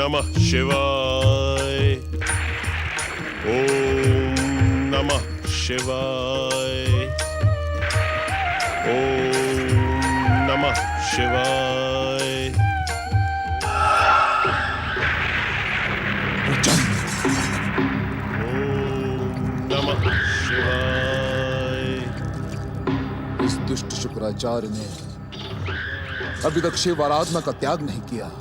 नमः शिवाय। ओम नमः शिवाय। ओम नमः शिवाय। ओम नमः शिवाय। इस दुष्ट शुक्राचार्य ने अभी तक शिव आराधना का त्याग नहीं किया।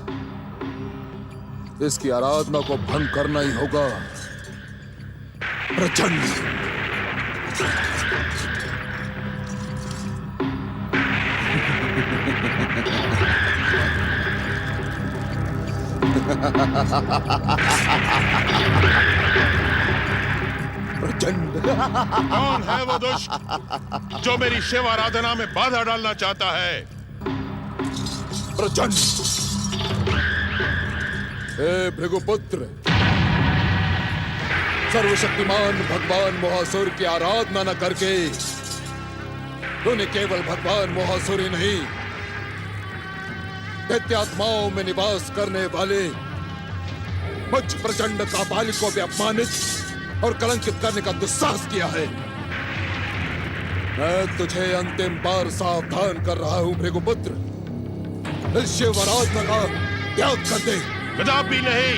इसकी आराधना को भंग करना ही होगा। प्रचंड प्रचंड कौन है वो दुष्ट जो मेरी शिव आराधना में बाधा डालना चाहता है? प्रचंड। हे भृगुपुत्र, सर्वशक्तिमान भगवान मोहासुर की आराधना न करके तूने केवल भगवान मोहासुर ही नहीं, दैत्यात्माओं में निवास करने वाले मुझ प्रचंड कापालिक को भी अपमानित और कलंकित करने का दुस्साहस किया है। मैं तुझे अंतिम बार सावधान कर रहा हूं भृगुपुत्र, इस शिव आराधना का त्याग कर दे। कदापि नहीं।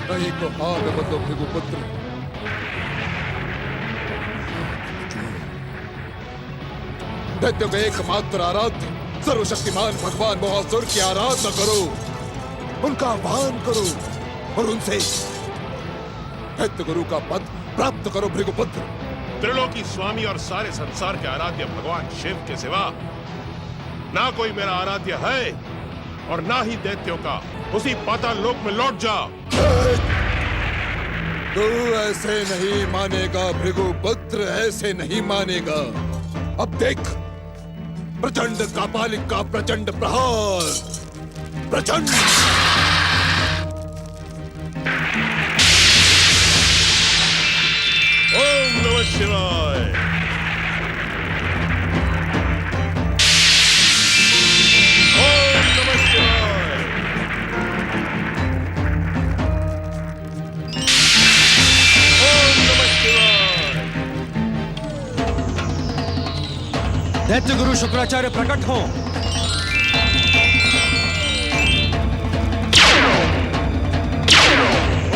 नहीं तो हाँ में बदलो भृगुपुत्र। दैत्य के एकमात्र आराध्य सर्वशक्तिमान भगवान मोहासुर की आराधना करो, उनका आह्वान करो और उनसे दैत्य गुरु का पद प्राप्त करो भृगुपुत्र। त्रिलोकी स्वामी और सारे संसार के आराध्य भगवान शिव के सिवा ना कोई मेरा आराध्य है और ना ही दैत्यों का। उसी पाताल लोक में लौट जा। तू ऐसे नहीं मानेगा भृगुपुत्र, ऐसे नहीं मानेगा। अब देख प्रचंड कापालिक का प्रचंड प्रहार। प्रचंड ओम नमः शिवाय। ओम नमः शिवाय। ओम नमः शिवाय। दैत्य गुरु शुक्राचार्य प्रकट हो।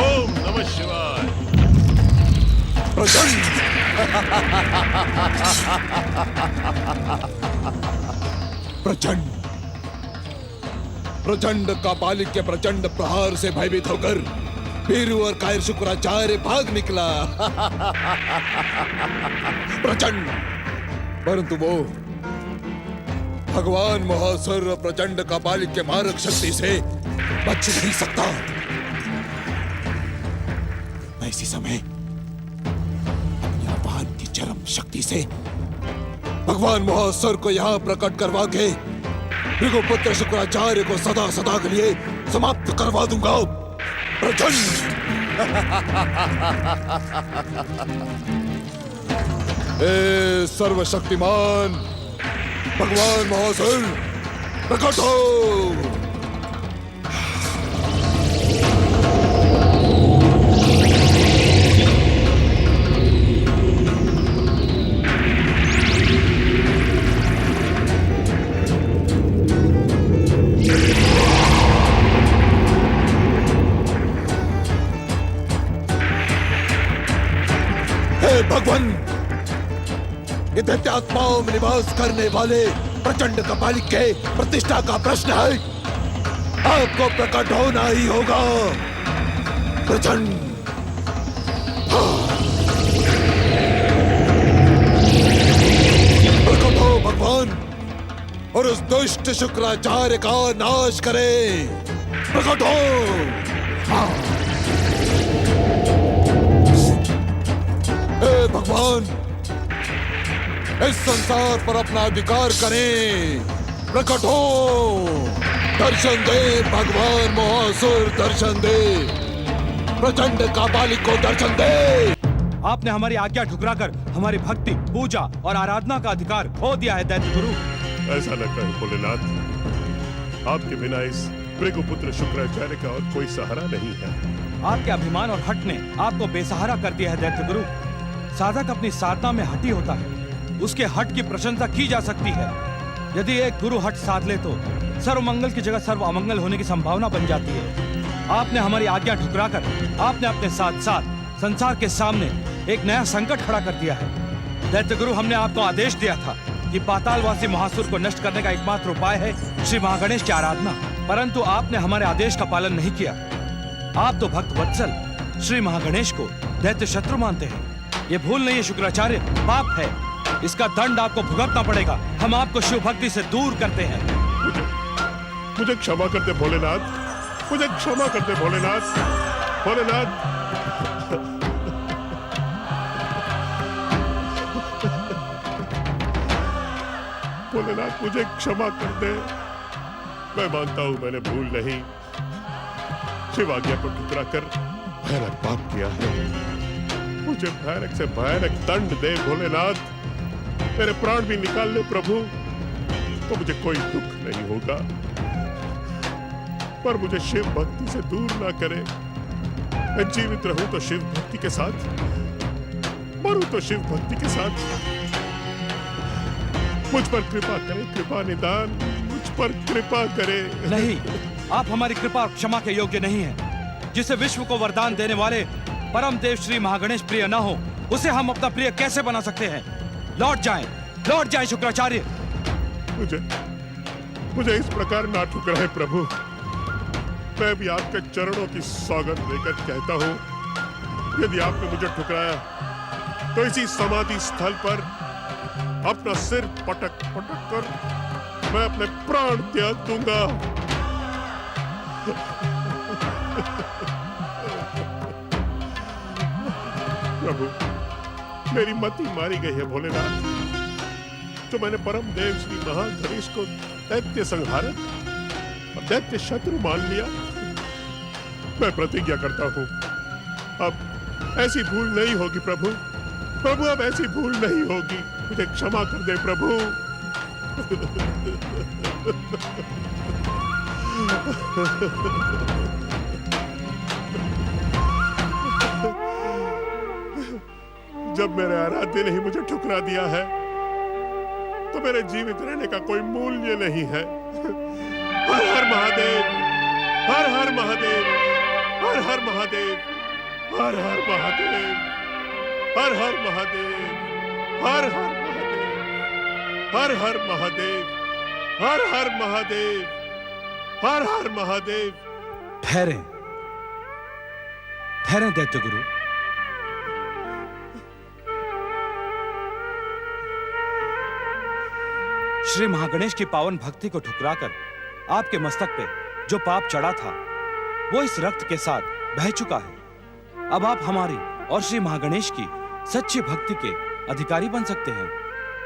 ओम नमः शिवाय। प्रचंड प्रचंड प्रचंड कापालिक के प्रचंड प्रहार से भयभीत होकर वीरू और कायर शुक्राचार्य भाग निकला। प्रचंड, परंतु वो भगवान मोहासुर और प्रचंड कापालिक के मारक शक्ति से बच नहीं सकता। मैं इसी समय यावान की चरम शक्ति से भगवान मोहासुर को यहां प्रकट करवा के भृगुपुत्र शुक्राचार्य को सदा सदा के लिए समाप्त करवा दूंगा। प्रचंड ए सर्वशक्तिमान भगवान मोहासुर प्रकट हो। भगवान, ये दैत्यात्माओं में निवास करने वाले प्रचंड कपालिक के प्रतिष्ठा का प्रश्न है। आपको प्रकट होना ही होगा। प्रचंड प्रकट हो भगवान और उस दुष्ट शुक्राचार्य का नाश करें। प्रकट हो। हे भगवान, इस संसार पर अपना अधिकार करें। प्रकट हो। दर्शन दे भगवान मोहासुर, दर्शन दे। प्रचंड कापालिक को दर्शन दे। आपने हमारी आज्ञा ठुकराकर हमारी भक्ति, पूजा और आराधना का अधिकार खो दिया है दैत्य गुरु। ऐसा न कहे भोलेनाथ, आपके बिना इस भृगुपुत्र शुक्राचार्य का और कोई सहारा नहीं है। आपके अभिमान और हट ने आपको बेसहारा कर दिया है दैत्य गुरु। साधक अपनी साधना में हठी होता है, उसके हट की प्रशंसा की जा सकती है। यदि एक गुरु हट साध ले तो सर्वमंगल की जगह सर्व अमंगल होने की संभावना बन जाती है। आपने हमारी आज्ञा ठुकराकर आपने अपने साथ साथ संसार के सामने एक नया संकट खड़ा कर दिया है। दैत्य गुरु, हमने आपको आदेश दिया था कि पातालवासी महासुर को नष्ट करने का एकमात्र उपाय है श्री महागणेश की आराधना, परंतु आपने हमारे आदेश का पालन नहीं किया। आप तो भक्त वत्सल श्री महागणेश को दैत्य शत्रु मानते हैं। ये भूल नहीं है शुक्राचार्य, पाप है। इसका दंड आपको भुगतना पड़ेगा। हम आपको शिव भक्ति से दूर करते हैं। मुझे क्षमा कर दे भोलेनाथ, मुझे क्षमा कर दे भोलेनाथ। भोलेनाथ, भोलेनाथ मुझे क्षमा कर दे। मैं मानता हूं मैंने भूल नहीं, शिव आज्ञा को ठुकरा कर भयानक पाप किया है। मुझे भयानक से भयानक दंड दे भोलेनाथ। मेरे प्राण भी निकाल ले प्रभु, तो मुझे कोई दुख नहीं होगा, पर मुझे शिव भक्ति से दूर ना करे। मैं जीवित रहूं तो शिव भक्ति के साथ, मरूं तो शिव भक्ति के साथ। मुझ पर कृपा करे, कृपा निदान, मुझ पर कृपा करे। नहीं, आप हमारी कृपा और क्षमा के योग्य नहीं हैं। जिसे विश्व को वरदान देने वाले परम देव श्री महागणेश प्रिय न हो, उसे हम अपना प्रिय कैसे बना सकते हैं? लौट जाएं शुक्राचार्य। मुझे इस प्रकार ना ठुकराए प्रभु। मैं भी आपके चरणों की सौगंध लेकर कहता हूं, यदि आपने मुझे ठुकराया तो इसी समाधि स्थल पर अपना सिर पटक पटक कर मैं अपने प्राण त्याग दूंगा। प्रभु, मेरी मति मारी गई है भोलेनाथ। तो मैंने परम देव श्री महागणेश को दैत्य संहारक और दैत्य शत्रु मान लिया। मैं प्रतिज्ञा करता हूं, अब ऐसी भूल नहीं होगी प्रभु। प्रभु, अब ऐसी भूल नहीं होगी। मुझे क्षमा कर दे प्रभु। जब मेरे आराध्य ने ही मुझे ठुकरा दिया है, तो मेरे जीवित रहने का कोई मूल्य नहीं है। हर हर महादेव, हर हर महादेव, हर हर महादेव, हर हर महादेव, हर हर महादेव, हर हर महादेव, हर हर महादेव, हर हर महादेव, हर हर महादेव। ठहरे दैत्य गुरु। श्री महागणेश की पावन भक्ति को ठुकराकर आपके मस्तक पे जो पाप चढ़ा था, वो इस रक्त के साथ बह चुका है। अब आप हमारी और श्री महागणेश की सच्ची भक्ति के अधिकारी बन सकते हैं।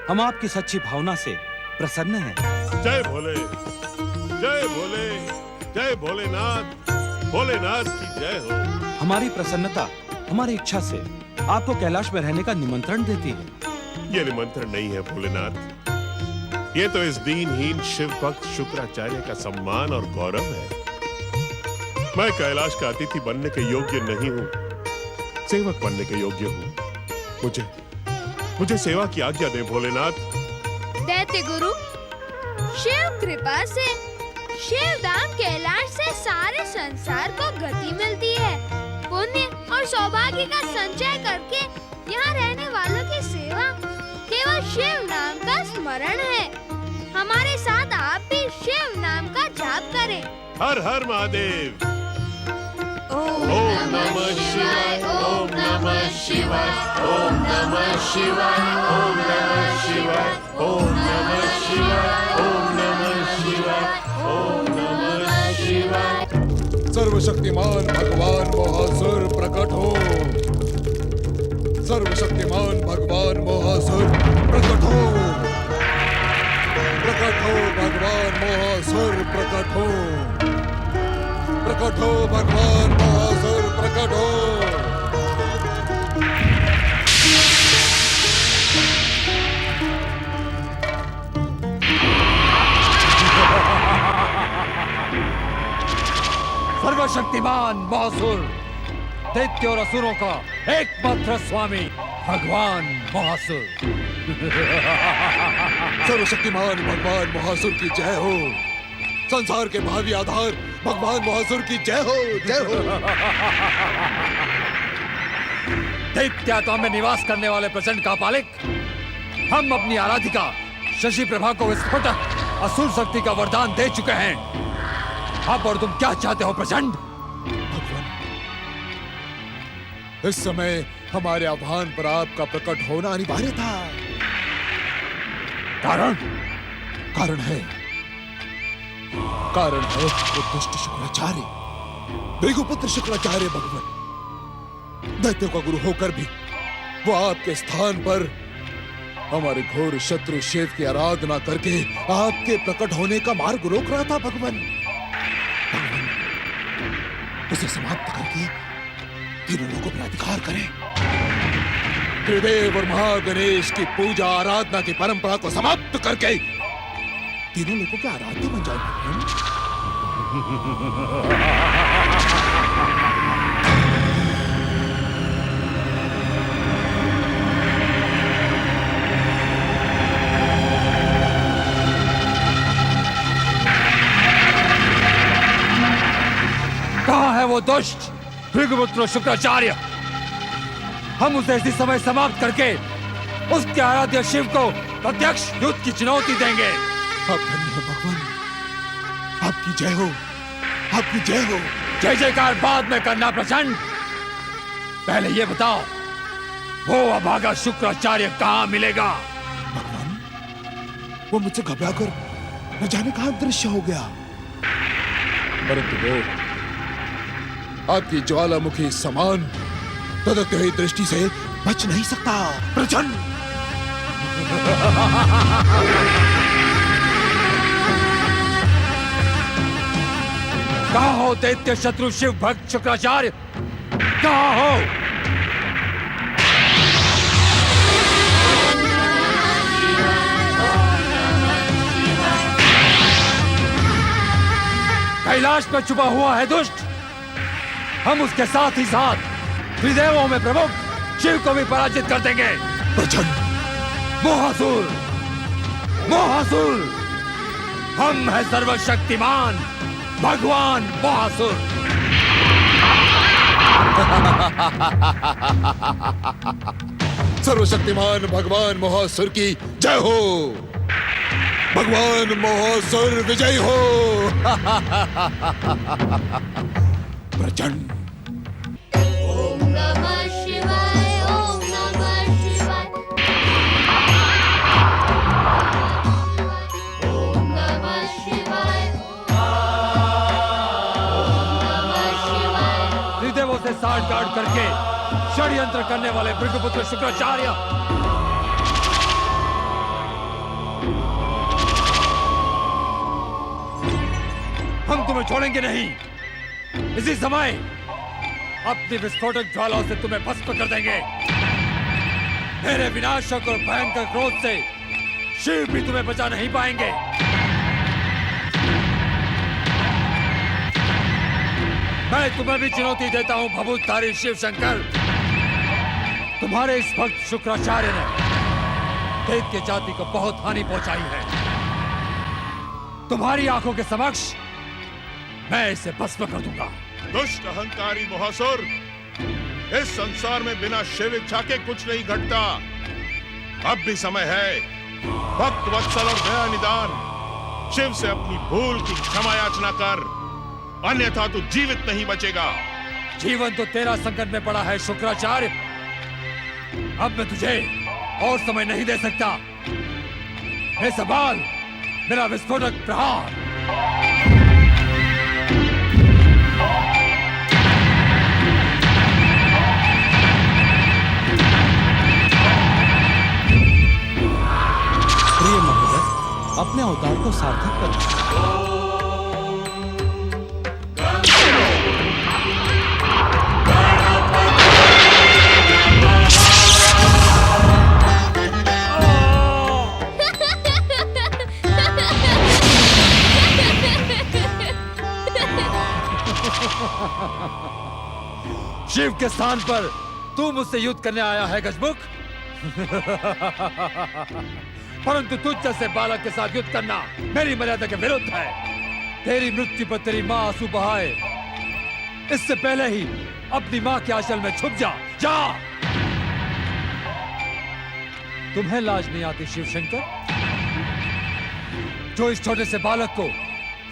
हम आपकी सच्ची भावना से प्रसन्न हैं। जय भोले, जय भोले, जय भोलेनाथ। भोलेनाथ की जय हो। हमारी प्रसन्नता हमारी इच्छा से आपको कैलाश में रहने का निमंत्रण देती है। ये निमंत्रण नहीं है भोलेनाथ, ये तो इस दीनहीन शिव भक्त शुक्राचार्य का सम्मान और गौरव है। मैं कैलाश का अतिथि बनने के योग्य नहीं हूं, सेवक बनने के योग्य हूं। मुझे सेवा की आज्ञा दे भोलेनाथ। दैत्य गुरु, शिव कृपा से शिवधाम कैलाश से सारे संसार को गति मिलती है। पुण्य और सौभाग्य का संचय करके यहाँ रहने वालों की सेवा केवल शिव नाम का स्मरण है। हमारे साथ आप भी शिव नाम का जाप करें। हर हर महादेव। ओम नमः शिवाय, ओम नमः शिवाय, ओम नमः शिवाय, ओम नमः शिवाय, ओम नमः शिवाय, ओम नमः शिवाय, ओम नमः शिवाय। सर्वशक्तिमान भगवान मोहासुर प्रकट हो। सर्वशक्तिमान भगवान मोहासुर प्रकट हो। प्रकट हो भगवान मोहासुर प्रकट हो। प्रकट हो भगवान मोहासुर प्रकट हो। सर्वशक्तिमान महासुर, दैत्य और असुरों का एकमात्र स्वामी भगवान महासुर। सर्वशक्तिमान भगवान महासुर की जय हो। संसार के भावी आधार भगवान महासुर की जय हो, जय हो। दैत्यात्मा में निवास करने वाले प्रचंड का पालिक, हम अपनी आराधिका शशि प्रभा को विस्फोटक असुर शक्ति का वरदान दे चुके हैं। अब और तुम क्या चाहते हो प्रचंड? भगवान, इस समय हमारे आह्वान पर आपका प्रकट होना अनिवार्य था। कारण? कारण है वो दुष्ट शुक्राचार्य, भृगुपुत्र शुक्राचार्य। भगवान, दैत्यों का गुरु होकर भी वो आपके स्थान पर हमारे घोर शत्रु शिव की आराधना करके आपके प्रकट होने का मार्ग रोक रहा था। भगवान, उसे समाप्त करके तीनों लोगों पर अधिकार करें। त्रिदेव और महागणेश की पूजा आराधना की परंपरा को समाप्त करके तीनों लोगों के आराध्य बन जाए। भगवान, कहाँ है वो दुष्ट भृगुपुत्र शुक्राचार्य? हम उसे इसी समय समाप्त करके उसके आराध्य शिव को प्रत्यक्ष युद्ध की चुनौती देंगे। आप धन्य हो भगवान, आपकी जय हो, आपकी जय हो। जय जयकार बाद में करना प्रचंड, पहले ये बताओ वो अभागा शुक्राचार्य कहाँ मिलेगा? भगवान, वो मुझसे घबराकर न जाने कहां दृश्य हो गया, परंतु वो आपकी ज्वालामुखी समान तदकते हुई दृष्टि से बच नहीं सकता। प्रचंड, कहाँ हो दैत्य शत्रु शिव भक्त शुक्राचार्य? कहाँ हो? कैलाश में छुपा हुआ है दुष्ट। हम उसके साथ ही साथ त्रिदेवों में प्रमुख शिव को भी पराजित कर देंगे। प्रचंड, मोहासुर, मोहासुर, हम हैं सर्वशक्तिमान भगवान मोहासुर। सर्वशक्तिमान भगवान मोहासुर की जय हो। भगवान मोहासुर विजय हो। प्रचंड, ओम नमः शिवाय, ओम नमः शिवाय, ओम नमः शिवाय, ओम नमः शिवाय। त्रिदेवों से साठगांठ करके षड्यंत्र करने वाले भृगुपुत्र शुक्राचार्य, हम तुम्हें छोड़ेंगे नहीं। इसी समय अपनी विस्फोटक ज्वालाओं से तुम्हें भस्म कर देंगे। मेरे विनाशक और भयंकर क्रोध से शिव भी तुम्हें बचा नहीं पाएंगे। मैं तुम्हें भी चुनौती देता हूं भभूतधारी शिव शंकर। तुम्हारे इस भक्त शुक्राचार्य ने दैत्य जाति को बहुत हानि पहुंचाई है। तुम्हारी आंखों के समक्ष मैं इसे भस्म कर दूंगा। दुष्ट अहंकारी मोहासुर, इस संसार में बिना शिव इच्छा के कुछ नहीं घटता। अब भी समय है भक्त वत्सल और दया निदान शिव से अपनी भूल की क्षमा याचना कर, अन्यथा तू जीवित नहीं बचेगा। जीवन तो तेरा संकट में पड़ा है शुक्राचार्य। अब मैं तुझे और समय नहीं दे सकता। हे सवाल, मेरा विस्फोटक प्रहार। प्रिय महोदय, अपने अवतार को सार्थक करें। शिव के स्थान पर तू मुझसे युद्ध करने आया है गजमुख। परंतु तुझ जैसे बालक के साथ युद्ध करना मेरी मर्यादा के विरुद्ध है। तेरी मृत्यु पर तेरी माँ आंसू बहाए इससे पहले ही अपनी माँ के आंचल में छुप जा। जा। तुम्हें लाज नहीं आती शिव शंकर, जो इस छोटे से बालक को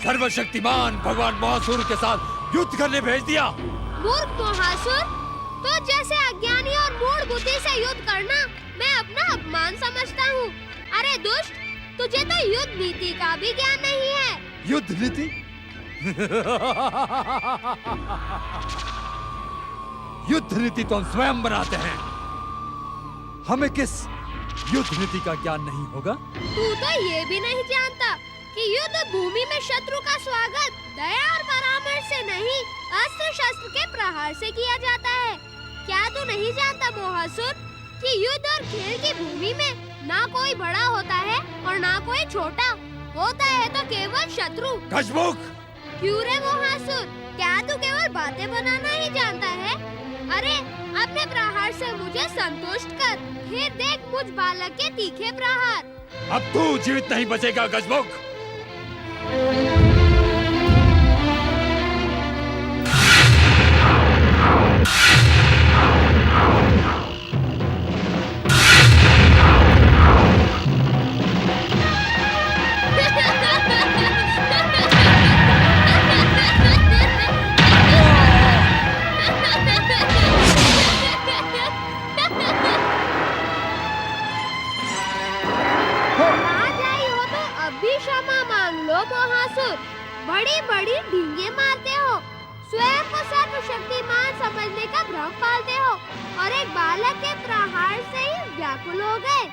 सर्वशक्तिमान भगवान महासुर के साथ युद्ध करने भेज दिया? मूर्ख महासुर, तो जैसे अज्ञानी और मूढ़ बुद्धि से युद्ध करना मैं अपना अपमान समझता हूँ। अरे दुष्ट, तुझे तो युद्ध नीति का भी ज्ञान नहीं है। युद्ध नीति? युद्ध नीति तो हम स्वयं बनाते हैं। हमें किस युद्ध नीति का ज्ञान नहीं होगा? तू तो ये भी नहीं जानता कि युद्ध भूमि में शत्रु का स्वागत दया और परामर्श से नहीं, अस्त्र शस्त्र के प्रहार से किया जाता है। क्या तू नहीं जानता मोहासुर कि युद्ध और खेल की भूमि में ना कोई बड़ा होता है और ना कोई छोटा होता है, तो केवल शत्रु। गजमुख! क्यों रे मोहासुर, क्या तू केवल बातें बनाना ही जानता है? अरे अपने प्रहार से मुझे संतुष्ट कर, फिर देख मुझ बालक के तीखे प्रहार। अब तू जीवित नहीं बचेगा गजमुख। बड़ी बड़ी ढींगे मारते हो, स्वयं को सर्वशक्तिमान समझने का भ्रम पालते हो और एक बालक के प्रहार से ही व्याकुल हो गए।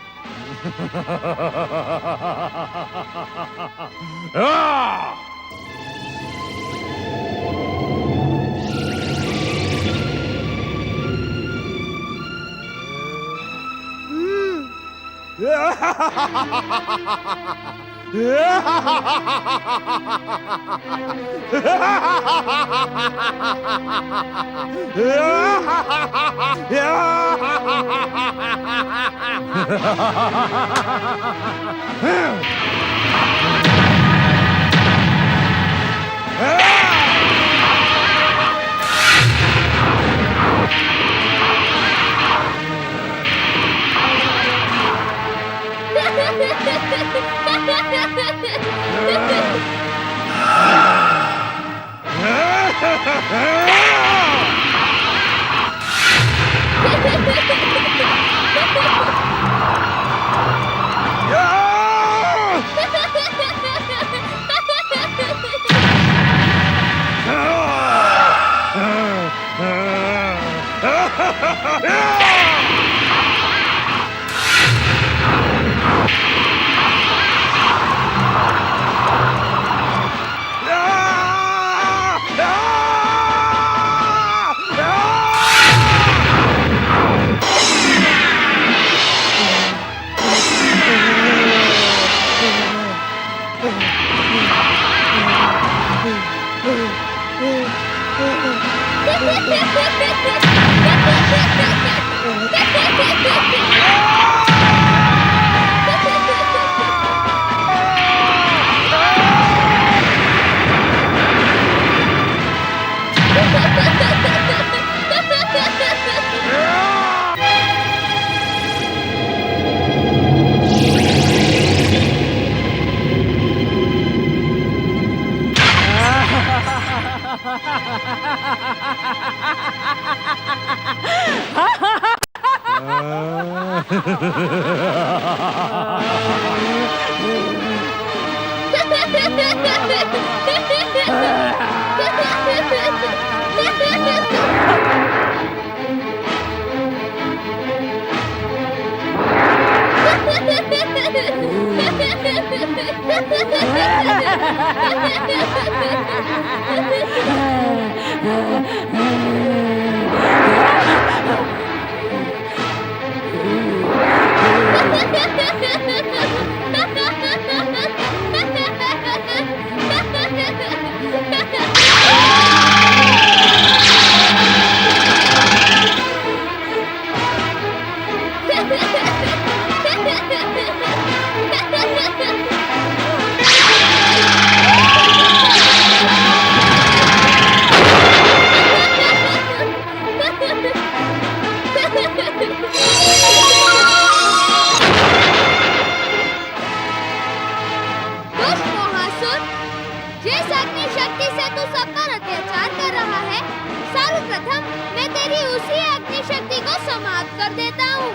समाप्त कर देता हूँ।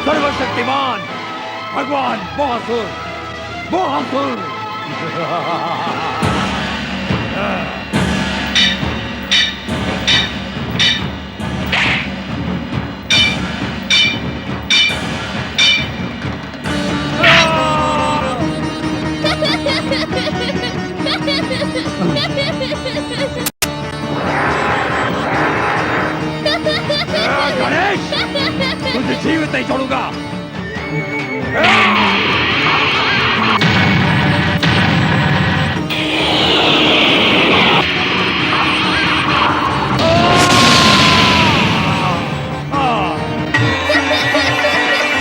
सर्वशक्तिमान भगवान मोहासुर, मोहासुर। गणेश, तुझे जीवित नहीं छोड़ूंगा।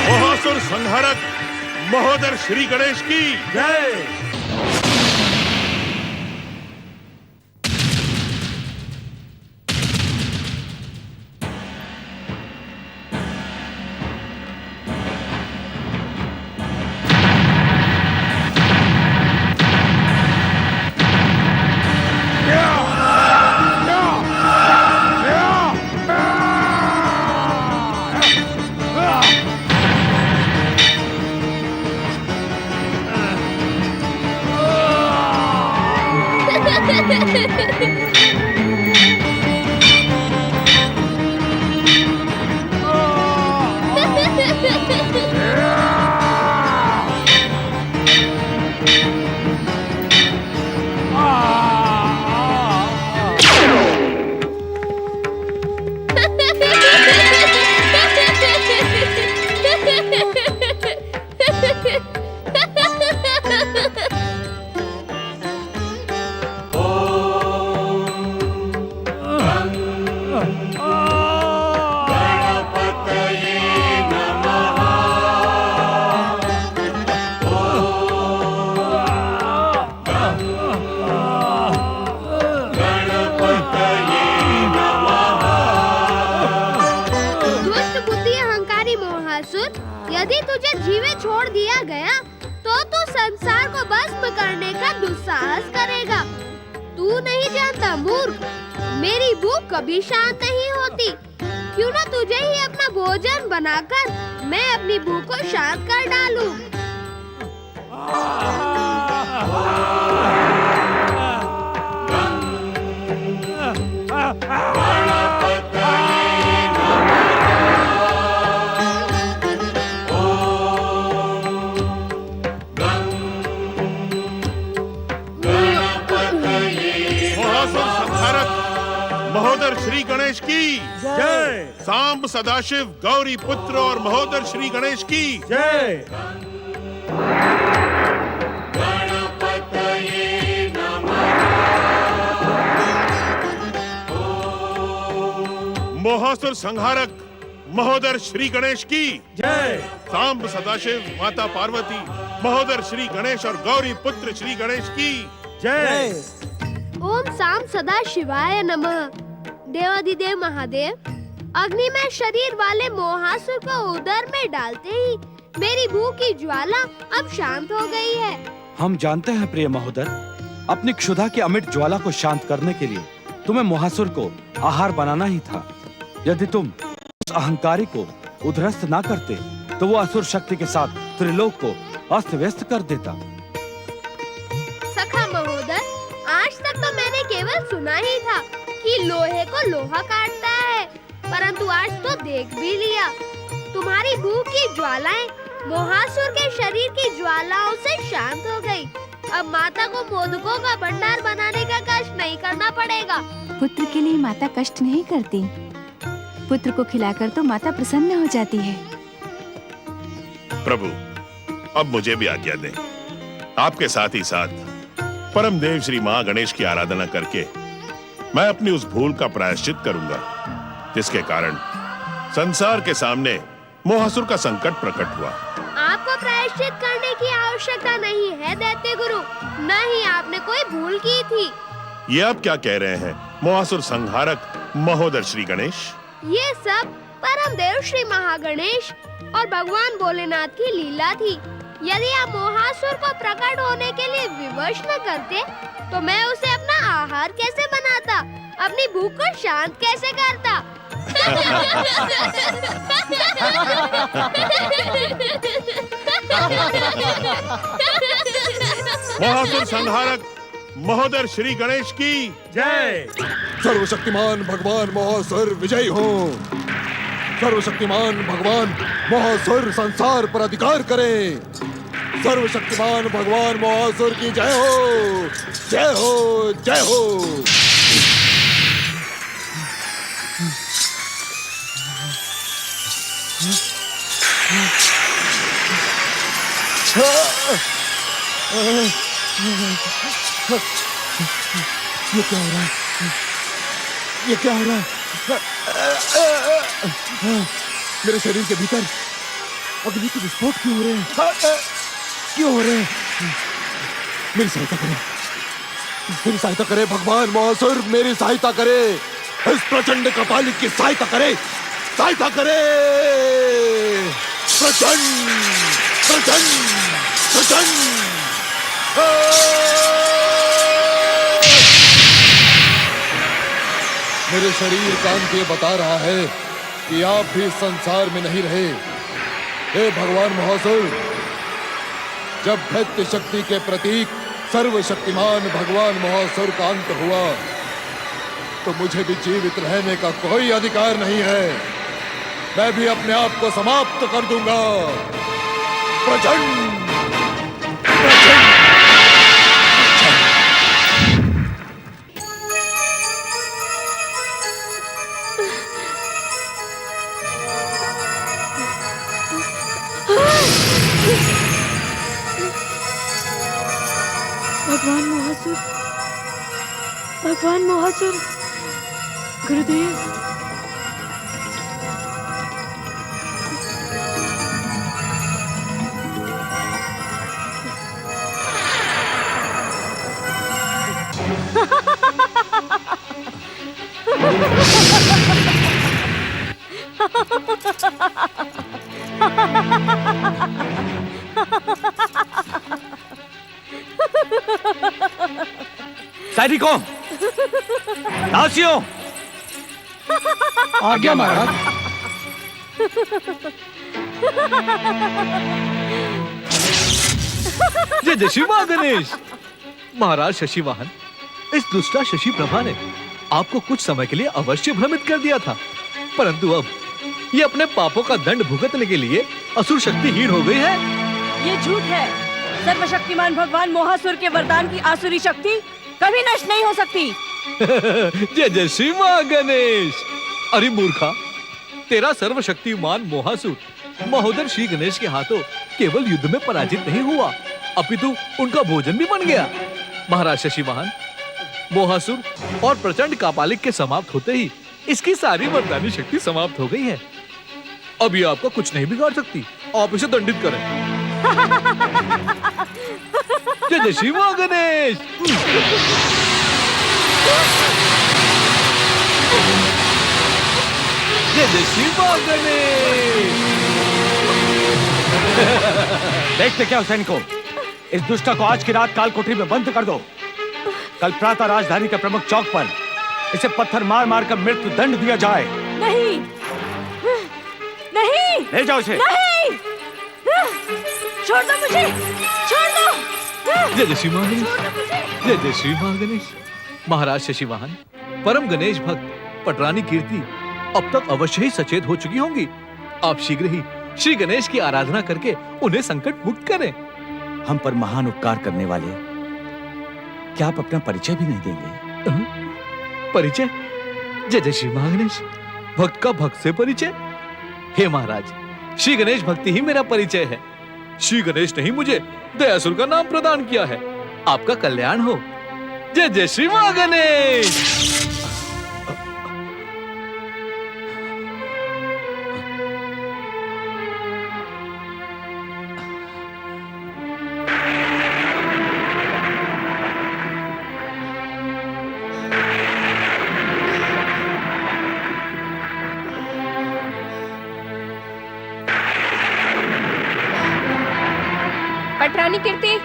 मोहासुर संहारक महोदर श्री गणेश की जय। यदि तुझे जीवित छोड़ दिया गया तो तू संसार को भस्म करने का दुस्साहस करेगा। तू नहीं जानता मूर्ख, मेरी भूख कभी शांत नहीं होती। क्यों न तुझे ही अपना भोजन बनाकर मैं अपनी भूख को शांत कर डालूं। महोदर श्री गणेश की जय। सांब सदाशिव गौरी पुत्र और महोदर श्री गणेश की जय। मोहासुर संहारक महोदर श्री गणेश की जय। सांब सदाशिव माता पार्वती महोदर श्री गणेश और गौरी पुत्र श्री गणेश की जय। ओम साम सदा शिवाय नमः। देवाधिदेव महादेव, अग्नि में शरीर वाले मोहासुर को उदर में डालते ही मेरी भूख की ज्वाला अब शांत हो गई है। हम जानते हैं प्रिय महोदर, अपनी क्षुधा की अमिट ज्वाला को शांत करने के लिए तुम्हें मोहासुर को आहार बनाना ही था। यदि तुम उस अहंकारी को उध्वस्त ना करते तो वो असुर शक्ति के साथ त्रिलोक को अस्त व्यस्त कर देता। सखा महोदर, आज तक तो मैंने केवल सुना ही था कि लोहे को लोहा काटता है, परंतु आज तो देख भी लिया। तुम्हारी भूख की ज्वालाएं मोहासुर के शरीर की ज्वालाओं से शांत हो गई। अब माता को मोदकों का भंडार बनाने का कष्ट नहीं करना पड़ेगा। पुत्र के लिए माता कष्ट नहीं करती, पुत्र को खिलाकर तो माता प्रसन्न हो जाती है। प्रभु, अब मुझे भी आज्ञा दें। आपके साथ ही साथ परम देव श्री मां गणेश की आराधना करके मैं अपनी उस भूल का प्रायश्चित करूंगा जिसके कारण संसार के सामने मोहासुर का संकट प्रकट हुआ। आपको प्रायश्चित करने की आवश्यकता नहीं है दैत्य गुरु, न ही आपने कोई भूल की थी। ये आप क्या कह रहे हैं मोहासुर संहारक महोदर श्री गणेश? ये सब परम देव श्री महागणेश और भगवान भोलेनाथ की लीला थी। यदि आप मोहासुर को प्रकट होने के लिए विवश न करते तो मैं उसे अपना आहार कैसे बनाता, अपनी भूख को शांत कैसे करता? महासुर संहारक महोदय श्री गणेश की जय। सर्वशक्तिमान भगवान महासुर विजयी हो। सर्वशक्तिमान भगवान महासुर संसार पर अधिकार करें। सर्वशक्तिमान भगवान महासुर की जय हो, जय हो, जय हो। ये क्या हो रहा है? ये क्या हो रहा है? मेरे शरीर के भीतर अग्नि के विस्फोट क्यों हो रहे हैं? क्यों हो रहे हैं? मेरी सहायता करें, मेरी सहायता करे भगवान महासुर, मेरी सहायता करे। इस प्रचंड कपालिक की सहायता करे, सहायता करे। प्रचंड, प्रचंड, प्रचंड। मेरे शरीर कांति ये बता रहा है कि आप भी संसार में नहीं रहे। हे भगवान महासुर, जब दैत्य शक्ति के प्रतीक सर्वशक्तिमान भगवान महासुर का अंत हुआ तो मुझे भी जीवित रहने का कोई अधिकार नहीं है। मैं भी अपने आप को समाप्त कर दूंगा। प्रचंड, प्रचंड। भगवान महासुर, भगवान महासुर, गुरुदेव। सैनिकों, दासियों, आज्ञा महाराज। जय जय श्री मां गणेश। महाराज शशि वाहन, इस दुष्टा शशि प्रभा ने आपको कुछ समय के लिए अवश्य भ्रमित कर दिया था, परंतु अब ये अपने पापों का दंड भुगतने के लिए असुर शक्तिहीन हो गई है। ये झूठ है। सर्वशक्तिमान भगवान मोहासुर के वरदान की आसुरी शक्ति कभी नष्ट नहीं हो सकती। जय जय श्री मां गणेश। अरे मूर्खा, तेरा सर्वशक्तिमान मोहासुर महोदय श्री गणेश के हाथों केवल युद्ध में पराजित नहीं हुआ, अपितु उनका भोजन भी बन गया। महाराज शशि वाहन, मोहासुर और प्रचंड कापालिक के समाप्त होते ही इसकी सारी वरदानी शक्ति समाप्त हो गई है। अब ये आपका कुछ नहीं बिगाड़ सकती। आप इसे दंडित करें। जय जय श्री मां गणेश। जय जय श्री मां गणेश। देखते क्या हो सैनिकों, इस दुष्ट को आज की रात काल कोठरी में बंद कर दो। कल प्रातः राजधानी के प्रमुख चौक पर इसे पत्थर मार मार कर मृत्यु दंड दिया जाए। नहीं, नहीं, ले जाओ इसे। नहीं, छोड़ दो मुझे, छोड़ दो। जय जय श्री मां गणेश। जय जय श्री मां गणेश। महाराज शशि वाहन, परम गणेश भक्त पटरानी कीर्ति अब तक अवश्य ही सचेत हो चुकी होंगी। आप शीघ्र ही श्री गणेश की आराधना करके उन्हें संकट मुक्त करें। हम पर महान उपकार करने वाले, क्या आप अपना परिचय भी नहीं देंगे? परिचय? जय जय श्री मां गणेश। भक्त का भक्त से परिचय? हे महाराज, श्री गणेश भक्ति ही मेरा परिचय है। श्री गणेश ने ही मुझे दयासुर का नाम प्रदान किया है। आपका कल्याण हो। जय जय श्री मां गणेश। पटरानी कीर्ति।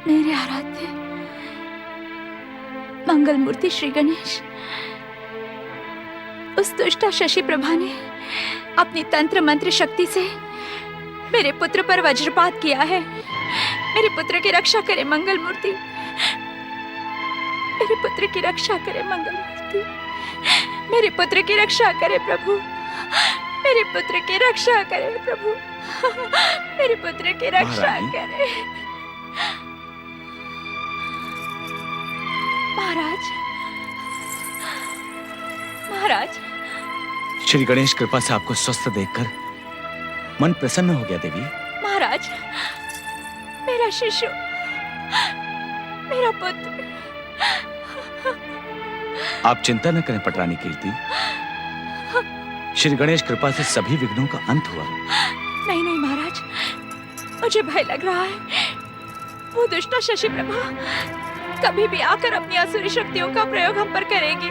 मेरे आराध्य मंगल मूर्ति श्री गणेश, उस दुष्टा शशि प्रभा ने अपनी तंत्र मंत्र शक्ति से मेरे पुत्र पर वज्रपात किया है। मेरे पुत्र की रक्षा करे मंगल मूर्ति, मेरे पुत्र की रक्षा करे मंगल मूर्ति, मेरे पुत्र की रक्षा करे प्रभु, मेरे पुत्र की रक्षा करे प्रभु, मेरे पुत्र की रक्षा करे। महाराज, महाराज। श्री गणेश कृपा से आपको स्वस्थ देखकर मन प्रसन्न हो गया देवी। महाराज, मेरा शिशु, मेरा पुत्र। आप चिंता न करें पटरानी कीर्ति, श्री गणेश कृपा से सभी विघ्नों का अंत हुआ। नहीं नहीं महाराज, मुझे भय लग रहा है। वो दुष्टा शशि प्रभा कभी भी आकर अपनी आसुरी शक्तियों का प्रयोग हम पर करेगी।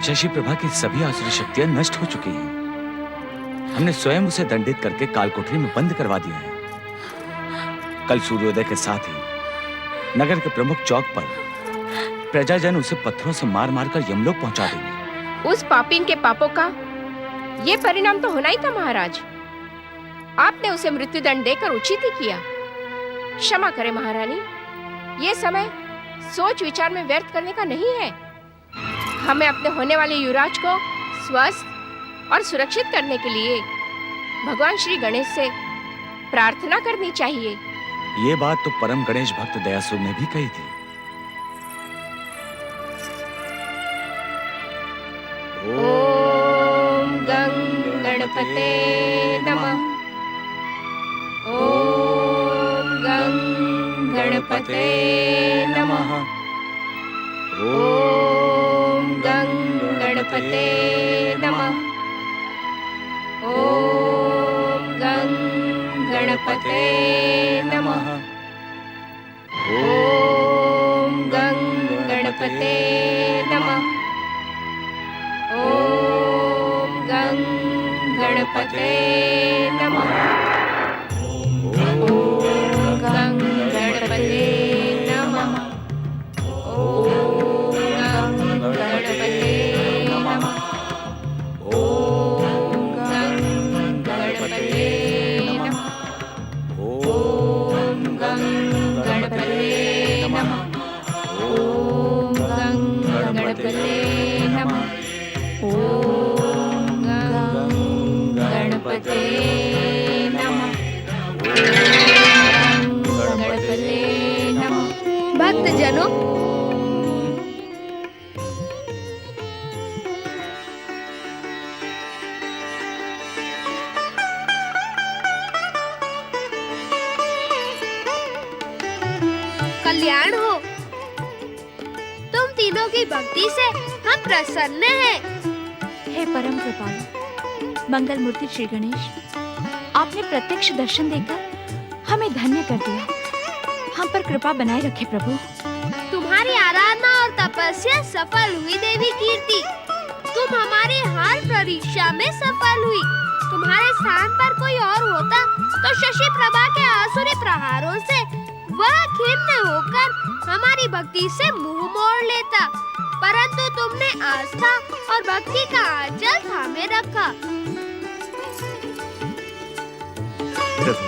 शशि प्रभा की सभी आसुरी शक्तियां नष्ट हो चुकी हैं। हमने स्वयं उसे दंडित करके कालकोठरी में बंद करवा दिया है। कल सूर्योदय के साथ ही नगर के प्रमुख चौक पर प्रजाजन उसे पत्थरों से मार मार कर यमलोक पहुंचा देंगे। उस पापीन के पापों का ये परिणाम तो होना ही था महाराज। आपने उसे मृत्युदंड देकर उचित ही किया। क्षमा करें महारानी, ये समय सोच विचार में व्यर्थ करने का नहीं है। हमें अपने होने वाले युवराज को स्वस्थ और सुरक्षित करने के लिए भगवान श्री गणेश से प्रार्थना करनी चाहिए। ये बात तो परम गणेश भक्त दयासुर ने भी कही थी। ओम गं गणपते नमः। ओम गं गणपते नमः। ओम गं गणपते नमः। ओम गं गणपते नमः। ओम गं गणपते नमः। ओम गं गणपते नमः। ओम गं गणपते नमः। ओम गं गणपते नमः। ओम गं गणपते नमः। ओम गं गणपते नमः। ओम गं गणपते नमः। ओम गं गणपते नमः। गणपते नमः। भक्तजनों, कल्याण हो। तुम तीनों की भक्ति से हम प्रसन्न हैं। हे परम कृपालु मंगल मूर्ति श्री गणेश, आपने प्रत्यक्ष दर्शन देकर हमें धन्य कर दिया। हम पर कृपा बनाए रखे प्रभु। तुम्हारी आराधना और तपस्या सफल हुई देवी कीर्ति। तुम हमारी हर परीक्षा में सफल हुई। तुम्हारे स्थान पर कोई और होता तो शशि प्रभा के आसुरी प्रहारों से वह खिन्न होकर हमारी भक्ति से मुंह मोड़ लेता, परंतु तुमने आस्था और भक्ति का आंचल थामे रखा। प्रभु,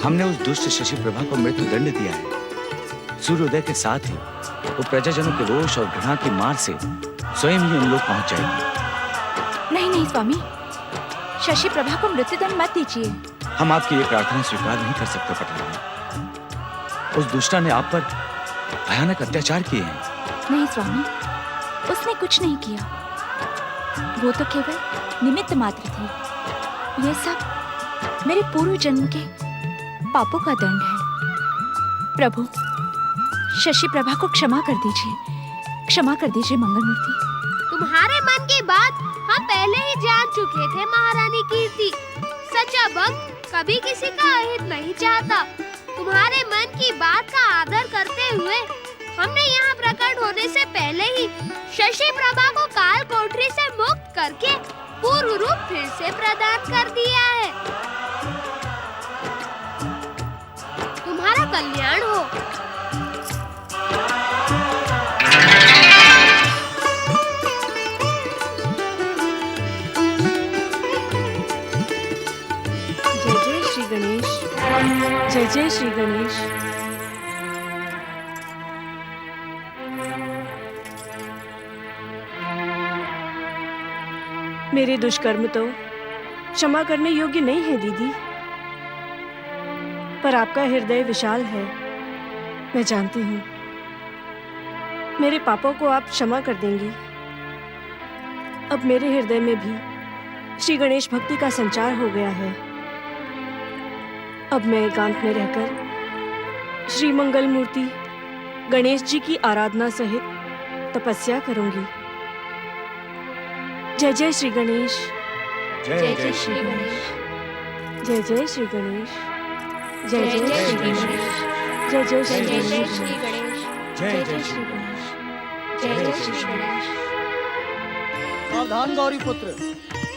हमने उस दुष्ट शशि प्रभा को मृत्यु दंड दिया है। सूर्योदय के साथ ही वो प्रजाजनों के रोष और घृणा की मार से स्वयं ही हम लोग पहुंच जाएंगे। नहीं नहीं स्वामी, शशि प्रभा को मृत्युदंड मत दीजिए। हम आपकी ये प्रार्थना स्वीकार नहीं कर सकते पटरानी। उस दुष्टा ने आप पर भयानक अत्याचार किए हैं। नहीं स्वामी, उसने कुछ नहीं किया। वो तो केवल निमित्त मात्र थी। ये सब मेरे पूर्व जन्म के पापों का दंड है। प्रभु, शशि प्रभा को क्षमा कर दीजिए, क्षमा कर दीजिए मंगल मूर्ति। तुम्हारे मन की बात हम पहले ही जान चुके थे महारानी कीर्ति। सच्चा भक्त कभी किसी का अहित नहीं चाहता। तुम्हारे मन की बात का आदर करते हुए हमने यहाँ प्रकट होने से पहले ही शशि प्रभा को काल कोठरी से मुक्त करके पूर्व रूप फिर से प्रदान कर दिया है। तुम्हारा कल्याण हो। जय जय श्री गणेश, जय जय श्री गणेश। मेरे दुष्कर्म तो क्षमा करने योग्य नहीं है दीदी, पर आपका हृदय विशाल है, मैं जानती हूँ। मेरे पापों को आप क्षमा कर देंगी। अब मेरे हृदय में भी श्री गणेश भक्ति का संचार हो गया है। अब मैं एकांत में रहकर श्री मंगल मूर्ति गणेश जी की आराधना सहित तपस्या करूंगी। जय जय श्री गणेश, जय जय श्री गणेश, जय जय श्री गणेश, जय जय जय जय श्री श्री गणेश, गणेश, जय जय जय श्री जय गणेश, श्री गणेश, जय जय श्री गणेश, जय जय श्री गणेश। सावधान गौरी पुत्र,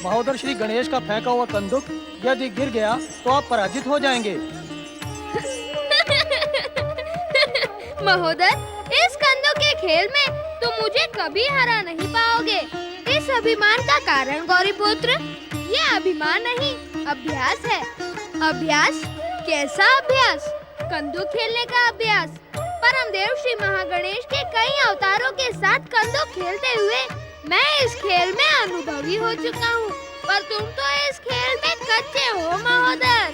महोदर श्री गणेश का फेंका हुआ कंदुक यदि गिर गया तो आप पराजित हो जाएंगे। महोदय, इस कंदों के खेल में तुम मुझे कभी हरा नहीं पाओगे। इस अभिमान का कारण गौरीपुत्र, ये अभिमान नहीं अभ्यास है। अभ्यास? कैसा अभ्यास? कंदुक खेलने का अभ्यास। परमदेव श्री महागणेश के कई अवतारों के साथ कंदुक खेलते हुए मैं इस खेल में अनुभवी हो चुका हूँ, पर तुम तो इस खेल में कच्चे हो महोदय।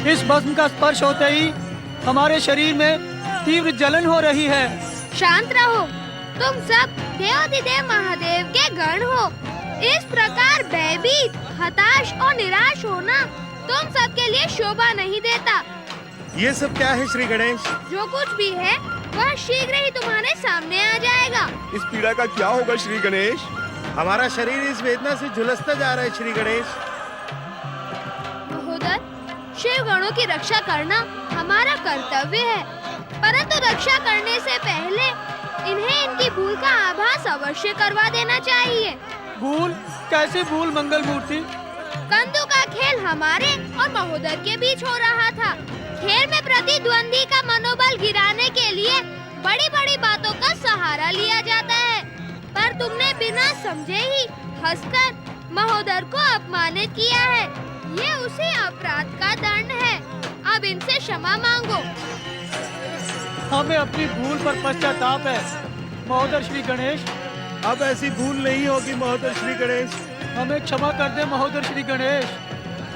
इस भस्म का स्पर्श होते ही हमारे शरीर में तीव्र जलन हो रही है। शांत रहो, तुम सब देवाधिदेव महादेव के गण हो। इस प्रकार भयभीत, हताश और निराश होना तुम सबके लिए शोभा नहीं देता। ये सब क्या है श्री गणेश? जो कुछ भी है वह शीघ्र ही तुम्हारे सामने आ जाएगा। इस पीड़ा का क्या होगा श्री गणेश? हमारा शरीर इस वेदना से झुलसता जा रहा है श्री गणेश। महोदय, शिव गणों की रक्षा करना हमारा कर्तव्य है, परंतु रक्षा करने से पहले इन्हें इनकी भूल का आभास अवश्य करवा देना चाहिए। भूल? कैसी भूल मंगल मूर्ति? कंदू का खेल हमारे और महोदय के बीच हो रहा था। खेल में प्रतिद्वंदी का मनोबल गिराने के लिए बड़ी बड़ी बातों का सहारा लिया जाता है, पर तुमने बिना समझे ही हंसकर महोदय को अपमानित किया है। ये उसी अपराध का दंड है। अब इनसे क्षमा मांगो। हमें अपनी भूल पर पश्चाताप है महोदय श्री गणेश। अब ऐसी भूल नहीं होगी महोदय श्री गणेश। हमें क्षमा कर दे महोदय श्री गणेश।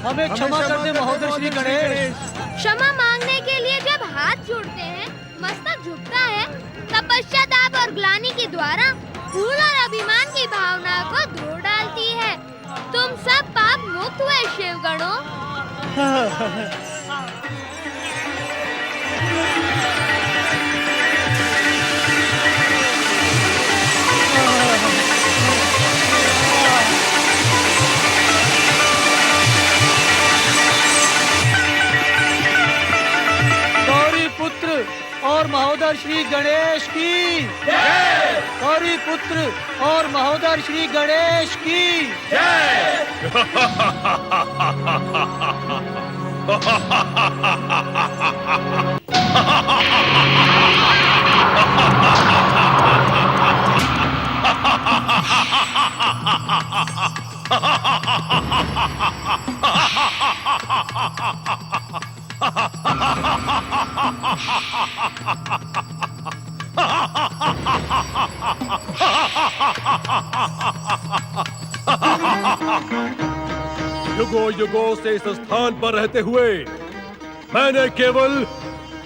हमें क्षमा कर दे महोदय श्री गणेश। क्षमा मांगने के लिए जब हाथ जोड़ते हैं, मस्तक झुकता है, तब पश्चाताप और ग्लानि के द्वारा भूल और अभिमान की भावना को धो डालती है। तुम सब पाप मुक्त हुए शिवगणों। गौरी पुत्र और महोदय श्री गणेश की जय। गौरी पुत्र और महोदय श्री गणेश की जय। युगों युगों से इस स्थान पर रहते हुए मैंने केवल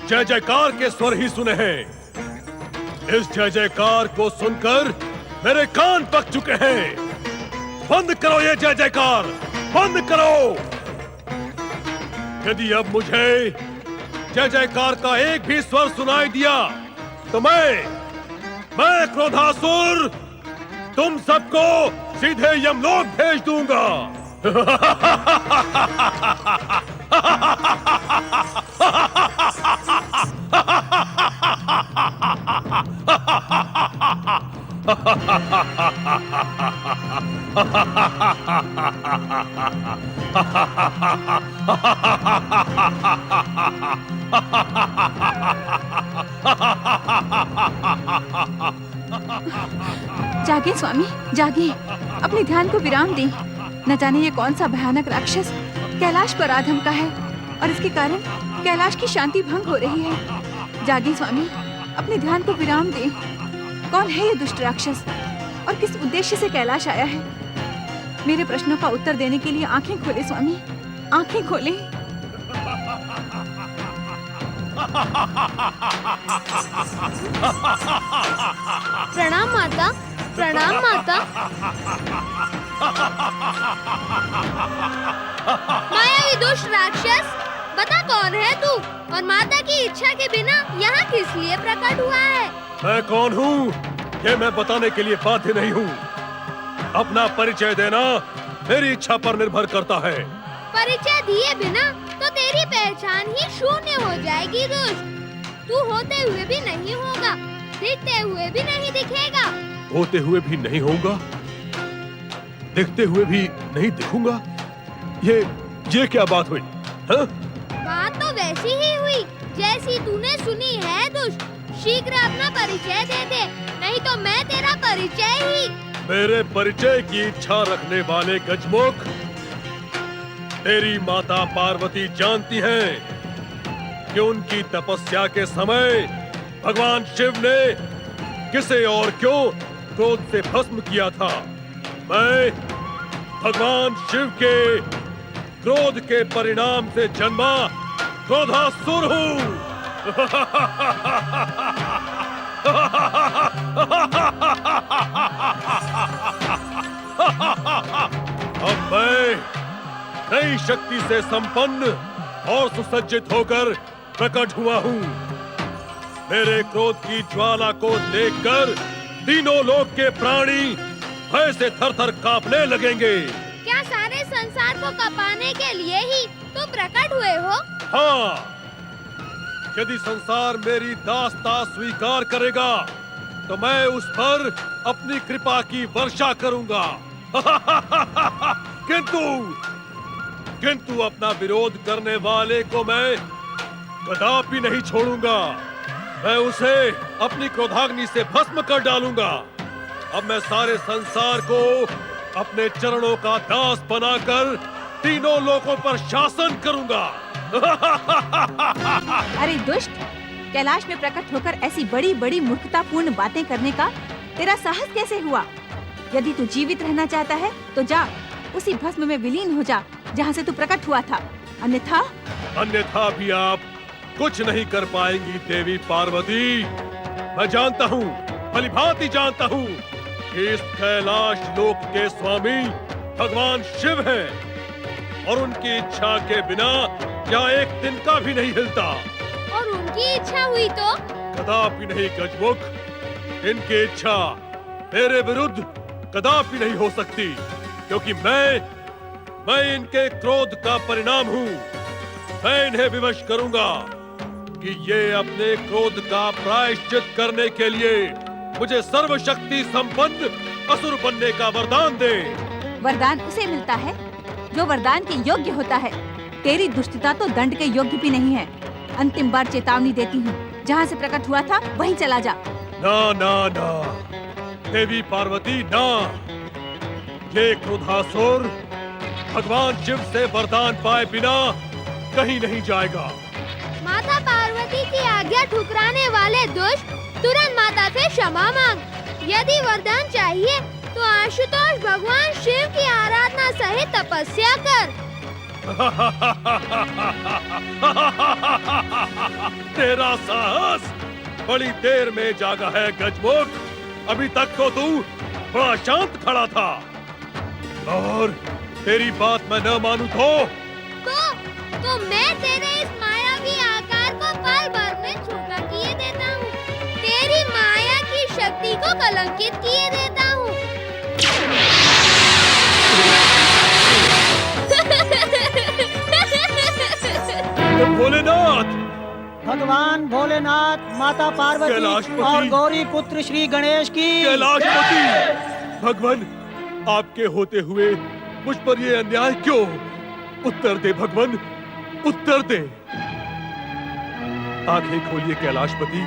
जय जयकार के स्वर ही सुने हैं। इस जय जयकार को सुनकर मेरे कान पक चुके हैं। बंद करो ये जय जयकार, बंद करो। यदि अब मुझे जय जयकार का एक भी स्वर सुनाई दिया तो मैं क्रोधासुर तुम सबको सीधे यमलोक भेज दूंगा। जागिए स्वामी, जागिए, अपने ध्यान को विराम दें। न जाने ये कौन सा भयानक राक्षस कैलाश पर आधम का है और इसके कारण कैलाश की शांति भंग हो रही है। जागिए स्वामी, अपने ध्यान को विराम दें। कौन है ये दुष्ट राक्षस और किस उद्देश्य से कैलाश आया है? मेरे प्रश्नों का उत्तर देने के लिए आंखें खोले स्वामी, आंखें खोले। प्रणाम माता, प्रणाम माता। मायावी दुष्ट राक्षस, बता कौन है तू और माता की इच्छा के बिना यहाँ किस लिए प्रकट हुआ है? मैं कौन हूँ ये मैं बताने के लिए बाध्य नहीं हूँ। अपना परिचय देना मेरी इच्छा पर निर्भर करता है। परिचय दिए बिना तो तेरी पहचान ही शून्य हो जाएगी दुष्ट। तू होते हुए भी नहीं होगा, दिखते हुए भी नहीं दिखेगा। होते हुए भी नहीं होगा, दिखते हुए भी नहीं दिखूंगा। ये क्या बात हुई? हाँ? बात तो वैसी ही हुई जैसी तूने सुनी है दुष्ट। शीघ्र अपना परिचय दे दे, नहीं तो मैं तेरा परिचय ही। मेरे परिचय की इच्छा रखने वाले गजमुख, तेरी माता पार्वती जानती हैं कि उनकी तपस्या के समय भगवान शिव ने किसे और क्यों क्रोध से भस्म किया था। मैं भगवान शिव के क्रोध के परिणाम से जन्मा क्रोधासुर हूँ। अब मैं नई शक्ति से संपन्न और सुसज्जित होकर प्रकट हुआ हूँ। मेरे क्रोध की ज्वाला को देखकर तीनों लोक के प्राणी भय से थर-थर कांपने लगेंगे। क्या सारे संसार को कपाने के लिए ही तुम प्रकट हुए हो? हाँ, यदि संसार मेरी दास्ता स्वीकार करेगा तो मैं उस पर अपनी कृपा की वर्षा करूंगा। किंतु अपना विरोध करने वाले को मैं कदापि नहीं छोड़ूंगा। मैं उसे अपनी क्रोधाग्नि से भस्म कर डालूंगा। अब मैं सारे संसार को अपने चरणों का दास बनाकर तीनों लोकों पर शासन करूंगा। अरे दुष्ट, कैलाश में प्रकट होकर ऐसी बड़ी बड़ी मूर्खतापूर्ण बातें करने का तेरा साहस कैसे हुआ? यदि तू जीवित रहना चाहता है तो जा उसी भस्म में विलीन हो जा जहाँ से तू प्रकट हुआ था। अन्यथा भी आप कुछ नहीं कर पाएंगी देवी पार्वती। मैं जानता हूँ, भलीभांति जानता हूँ कि इस कैलाश लोक के स्वामी भगवान शिव हैं और उनकी इच्छा के बिना यहाँ एक दिन का भी नहीं हिलता। और उनकी इच्छा हुई तो? कदापि नहीं गजमुख, इनकी इच्छा मेरे विरुद्ध कदापि नहीं हो सकती, क्योंकि मैं इनके क्रोध का परिणाम हूँ। मैं इन्हें विवश करूंगा कि ये अपने क्रोध का प्रायश्चित करने के लिए मुझे सर्वशक्ति संपन्न असुर बनने का वरदान दे। वरदान उसे मिलता है जो वरदान के योग्य होता है। तेरी दुष्टता तो दंड के योग्य भी नहीं है। अंतिम बार चेतावनी देती हूँ, जहाँ से प्रकट हुआ था वहीं चला जा। ना ना ना देवी पार्वती, ना। ये क्रोधासुर भगवान शिव से वरदान पाए बिना कहीं नहीं जाएगा। माता पार्वती की आज्ञा ठुकराने वाले दुष्ट तुरंत माता से क्षमा मांग। यदि वरदान चाहिए तो आशुतोष भगवान शिव की आराधना सहित तपस्या कर। तेरा साहस बड़ी देर में जागा है गजमुख। अभी तक तो तू बड़ा शांत खड़ा था, और तेरी बात मैं न मानूं तो मैं तेरे इस मायावी आकार को पल भर में छोटा किए देता हूँ, तेरी माया की शक्ति को कलंकित किए देता हूँ। भोलेनाथ, भगवान भोलेनाथ, माता पार्वती कैलाशपति और गौरी पुत्र श्री गणेश की कैलाशपति, भगवान आपके होते हुए मुझ पर ये अन्याय क्यों? उत्तर दे भगवान, उत्तर दे। आंखें खोलिए कैलाशपति,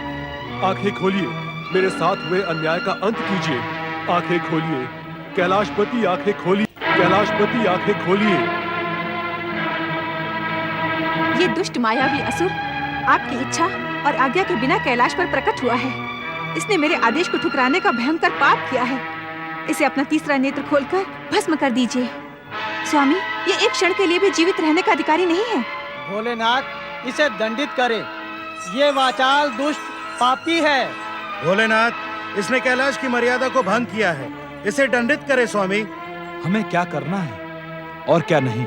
आंखें खोलिए, मेरे साथ हुए अन्याय का अंत कीजिए। आंखें खोलिए कैलाशपति, आंखें खोलिए कैलाशपति, आंखें खोलिए। ये दुष्ट मायावी असुर आपकी इच्छा और आज्ञा के बिना कैलाश पर प्रकट हुआ है। इसने मेरे आदेश को ठुकराने का भयंकर पाप किया है। इसे अपना तीसरा नेत्र खोलकर भस्म कर दीजिए। स्वामी, ये एक क्षण के लिए भी जीवित रहने का अधिकारी नहीं है। भोलेनाथ, इसे दंडित करें। ये वाचाल दुष्ट पापी है। भोलेनाथ, इसने कैलाश की मर्यादा को भंग किया है, इसे दंडित करें स्वामी। हमें क्या करना है और क्या नहीं,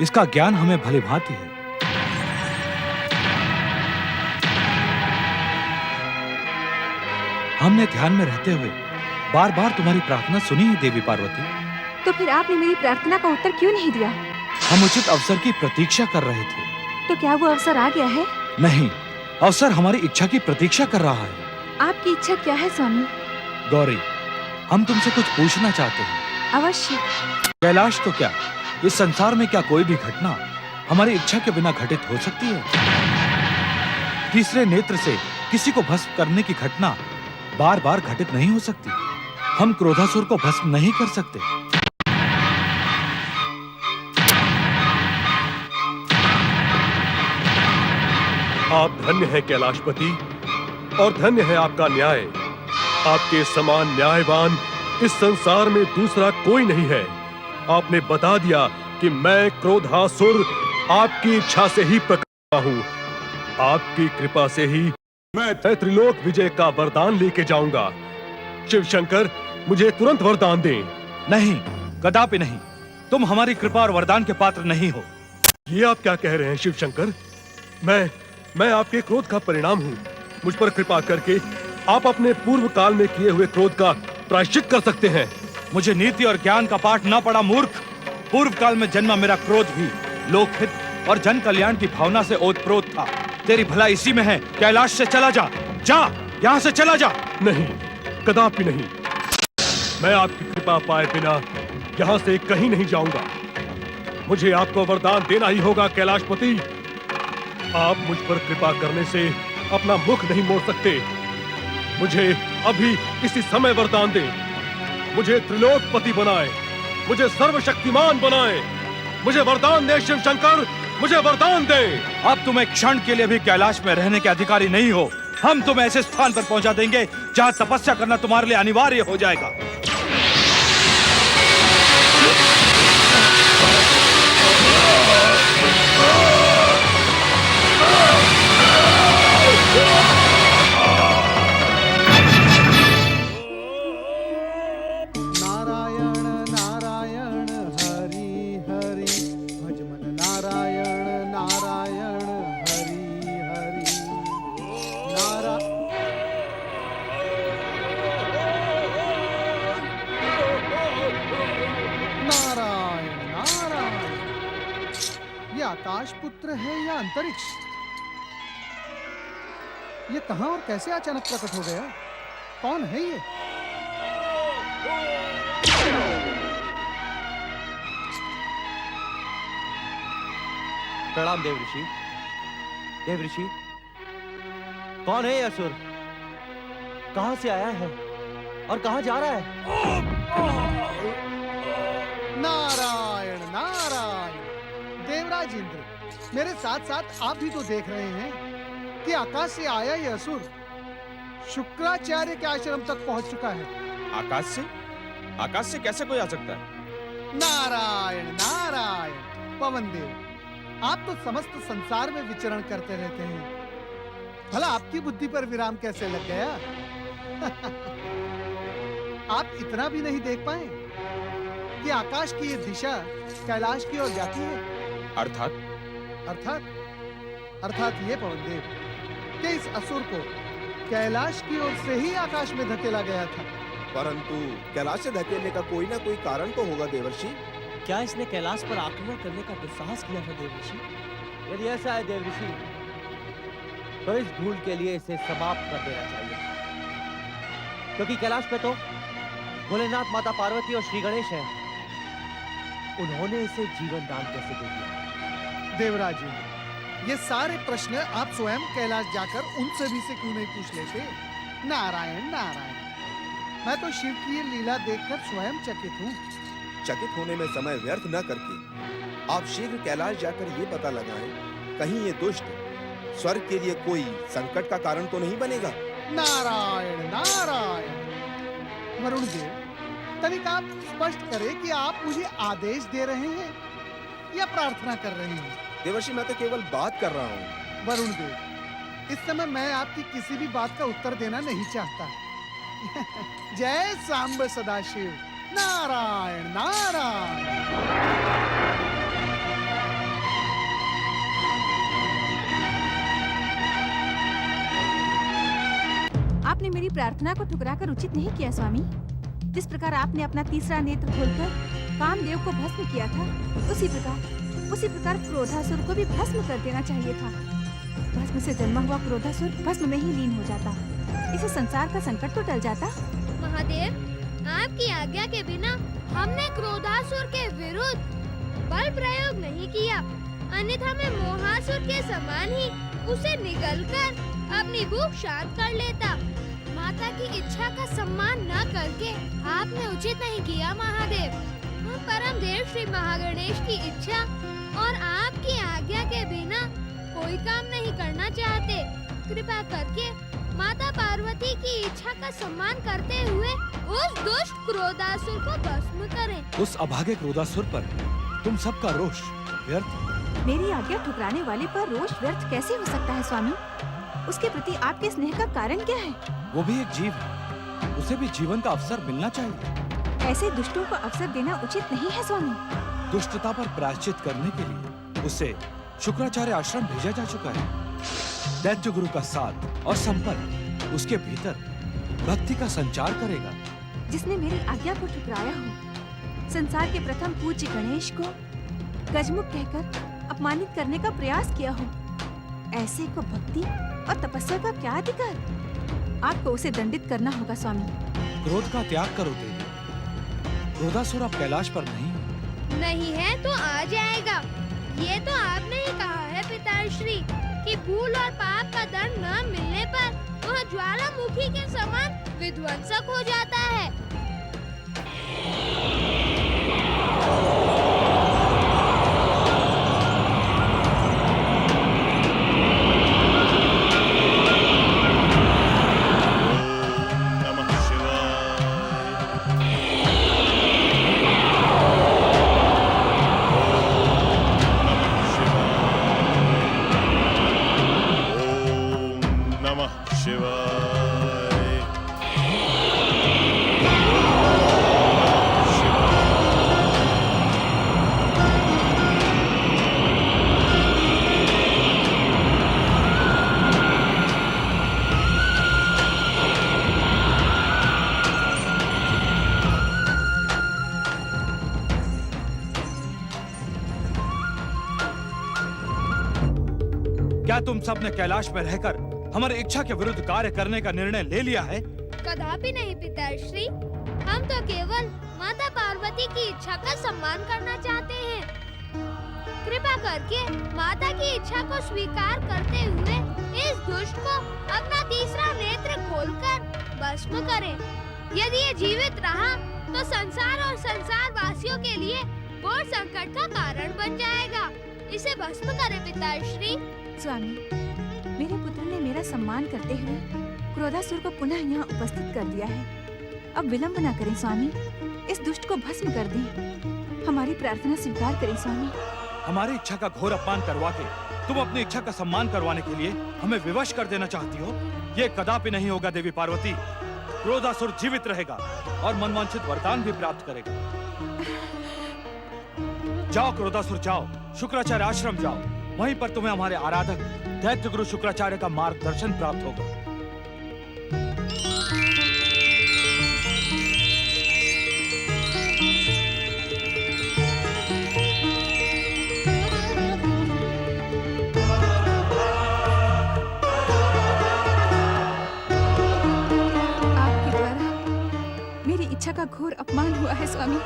इसका ज्ञान हमें भली भांति है। हमने ध्यान में रहते हुए बार बार तुम्हारी प्रार्थना सुनी है देवी पार्वती। तो फिर आपने मेरी प्रार्थना का उत्तर क्यों नहीं दिया? हम उचित अवसर की प्रतीक्षा कर रहे थे। तो क्या वो अवसर आ गया है? नहीं, अवसर हमारी इच्छा की प्रतीक्षा कर रहा है। आपकी इच्छा क्या है स्वामी? गौरी, हम तुमसे कुछ पूछना चाहते हैं। अवश्य। कैलाश तो क्या, इस संसार में क्या कोई भी घटना हमारी इच्छा के बिना घटित हो सकती है? तीसरे नेत्र से किसी को भस्म करने की घटना बार बार घटित नहीं हो सकती। हम क्रोधासुर को भस्म नहीं कर सकते। आप धन्य है कैलाशपति, और धन्य है आपका न्याय। आपके समान न्यायवान इस संसार में दूसरा कोई नहीं है। आपने बता दिया कि मैं क्रोधासुर आपकी इच्छा से ही प्रकट हुआ हूँ। आपकी कृपा से ही मैं त्रिलोक विजय का वरदान लेके जाऊंगा। शिव शंकर, मुझे तुरंत वरदान दें। नहीं, कदापि नहीं। तुम हमारी कृपा और वरदान के पात्र नहीं हो। ये आप क्या कह रहे हैं शिव शंकर? मैं आपके क्रोध का परिणाम हूँ। मुझ पर कृपा करके आप अपने पूर्व काल में किए हुए क्रोध का प्रायश्चित कर सकते हैं। मुझे नीति और ज्ञान का पाठ न पड़ा मूर्ख। पूर्व काल में जन्मा मेरा क्रोध भी लोकहित और जन कल्याण की भावना से ओतप्रोत था। तेरी भलाई इसी में है। कैलाश से चला जा, यहाँ से चला जा। नहीं, कदापि नहीं। मैं आपकी कृपा पाए बिना यहाँ से कहीं नहीं जाऊंगा। मुझे आपको वरदान देना ही होगा कैलाशपति। आप मुझ पर कृपा करने से अपना मुख नहीं मोड़ सकते। मुझे अभी इसी समय वरदान दें। मुझे त्रिलोकपति बनाए, मुझे सर्वशक्तिमान बनाए। मुझे वरदान दे शिव शंकर, मुझे वरदान दे। अब तुम एक क्षण के लिए भी कैलाश में रहने के अधिकारी नहीं हो। हम तुम्हें ऐसे स्थान पर पहुंचा देंगे जहां तपस्या करना तुम्हारे लिए अनिवार्य हो जाएगा। नारायण नारायण हरि हरि, भज मन नारायण नारायण हरि हरि। नारायण नारायण, ये आकाश पुत्र है या अंतरिक्ष? ये कहां और कैसे अचानक प्रकट हो गया? कौन है ये? प्रणाम देव ऋषि। देव ऋषि, कौन है ये असुर? कहां से आया है और कहां जा रहा है? नारायण नारायण। देवराज इंद्र, मेरे साथ साथ आप भी तो देख रहे हैं कि आकाश से आया ये असुर शुक्राचार्य के आश्रम तक पहुंच चुका है। आकाश से? आकाश से कैसे कोई आ सकता है? नारायण नारायण पवन देव, आप तो समस्त संसार में विचरण करते रहते हैं, भला आपकी बुद्धि पर विराम कैसे लग गया? आप इतना भी नहीं देख पाए कि आकाश की ये दिशा कैलाश की ओर जाती है? अर्थात अर्थात ये पवन देव कि इस असुर को कैलाश की ओर से ही आकाश में धकेला गया था। परंतु कैलाश से धकेलने का कोई ना कोई कारण तो होगा देवर्षि। क्या इसने कैलाश पर आक्रमण करने का दुस्साहस किया था देवऋषि? यदि ऐसा है देवऋषि, तो इस भूल के लिए इसे समाप्त कर देना चाहिए, क्योंकि कैलाश पे तो भोलेनाथ, माता पार्वती और श्री गणेश हैं। उन्होंने इसे जीवन दान कैसे दे दिया? देवराज जी, ये सारे प्रश्न आप स्वयं कैलाश जाकर उनसे भी से क्यों नहीं पूछ लेते? नारायण नारायण, मैं तो शिव की ये लीला देखकर स्वयं चकित हूँ। चकित होने में समय व्यर्थ न करके आप शीघ्र कैलाश जाकर ये पता लगाएं, कहीं ये दुष्ट स्वर्ग के लिए कोई संकट का कारण तो नहीं बनेगा। नारायण नारायण, वरुण देव, तनिक आप स्पष्ट करें कि आप मुझे आदेश दे रहे हैं या प्रार्थना कर रहे हैं? देवर्षि, मैं तो केवल बात कर रहा हूँ। वरुण देव, इस समय मैं आपकी किसी भी बात का उत्तर देना नहीं चाहता। जय सांब सदाशिव, नारायण नारायण। आपने मेरी प्रार्थना को ठुकराकर उचित नहीं किया स्वामी। जिस प्रकार आपने अपना तीसरा नेत्र खोलकर कामदेव को भस्म किया था, उसी प्रकार क्रोधासुर को भी भस्म कर देना चाहिए था। भस्म से जन्मा हुआ क्रोधासुर भस्म में ही लीन हो जाता, इसे संसार का संकट तो टल जाता। महादेव, आपकी आज्ञा के बिना हमने क्रोधासुर के विरुद्ध बल प्रयोग नहीं किया, अन्यथा मैं मोहासुर के समान ही उसे निगलकर अपनी भूख शांत कर लेता। माता की इच्छा का सम्मान न करके आपने उचित नहीं किया महादेव। हम परम देव श्री महागणेश की इच्छा और आपकी आज्ञा के बिना कोई काम नहीं करना चाहते। कृपा करके माता पार्वती की इच्छा का सम्मान करते हुए उस दुष्ट क्रोधासुर को भस्म करें। उस अभागे क्रोधासुर पर तुम सबका रोष व्यर्थ। मेरी आज्ञा ठुकराने वाले पर रोष व्यर्थ कैसे हो सकता है स्वामी? उसके प्रति आपके स्नेह का कारण क्या है? वो भी एक जीव है, उसे भी जीवन का अवसर मिलना चाहिए। ऐसे दुष्टों को अवसर देना उचित नहीं है स्वामी। दुष्टता पर प्रायश्चित करने के लिए उसे शुक्राचार्य आश्रम भेजा जा चुका है। दैत्य गुरु का साथ और संपर्क उसके भीतर भक्ति का संचार करेगा। जिसने मेरी आज्ञा को ठुकराया हो, संसार के प्रथम पूज्य गणेश को गजमुख कहकर अपमानित करने का प्रयास किया हो, ऐसे को भक्ति और तपस्या का क्या अधिकार? आपको उसे दंडित करना होगा स्वामी। क्रोध का त्याग करो देवी। क्रोधासुर अब कैलाश पर नहीं है तो आ जाएगा। ये तो आपने ही कहा है पिताश्री कि भूल और पाप का दंड न मिलने पर वह ज्वालामुखी के समान विध्वंसक हो जाता है। क्या तुम सब ने कैलाश में रहकर हमारी इच्छा के विरुद्ध कार्य करने का निर्णय ले लिया है? कदापि नहीं पिताश्री, हम तो केवल माता पार्वती की इच्छा का सम्मान करना चाहते हैं। कृपा करके माता की इच्छा को स्वीकार करते हुए इस दुष्ट को अपना तीसरा नेत्र खोलकर भस्म करें। यदि ये जीवित रहा तो संसार और संसार वासियों के लिए घोर संकट का कारण बन जाएगा। इसे भस्म करे पिताश्री। स्वामी, मेरे पुत्र ने मेरा सम्मान करते हुए क्रोधासुर को पुनः यहाँ उपस्थित कर दिया है। अब विलंब न करें स्वामी, इस दुष्ट को भस्म कर दें। हमारी प्रार्थना स्वीकार करें स्वामी। हमारी इच्छा का घोर अपमान करवा के तुम अपनी इच्छा का सम्मान करवाने के लिए हमें विवश कर देना चाहती हो? ये कदापि नहीं होगा देवी पार्वती। क्रोधासुर जीवित रहेगा और मनवांछित वरदान भी प्राप्त करेगा। जाओ क्रोधासुर जाओ, शुक्राचार्य आश्रम जाओ। वहीं पर तुम्हें हमारे आराधक दैत्य गुरु शुक्राचार्य का मार्गदर्शन प्राप्त होगा। इच्छा का घोर अपमान हुआ है स्वामी।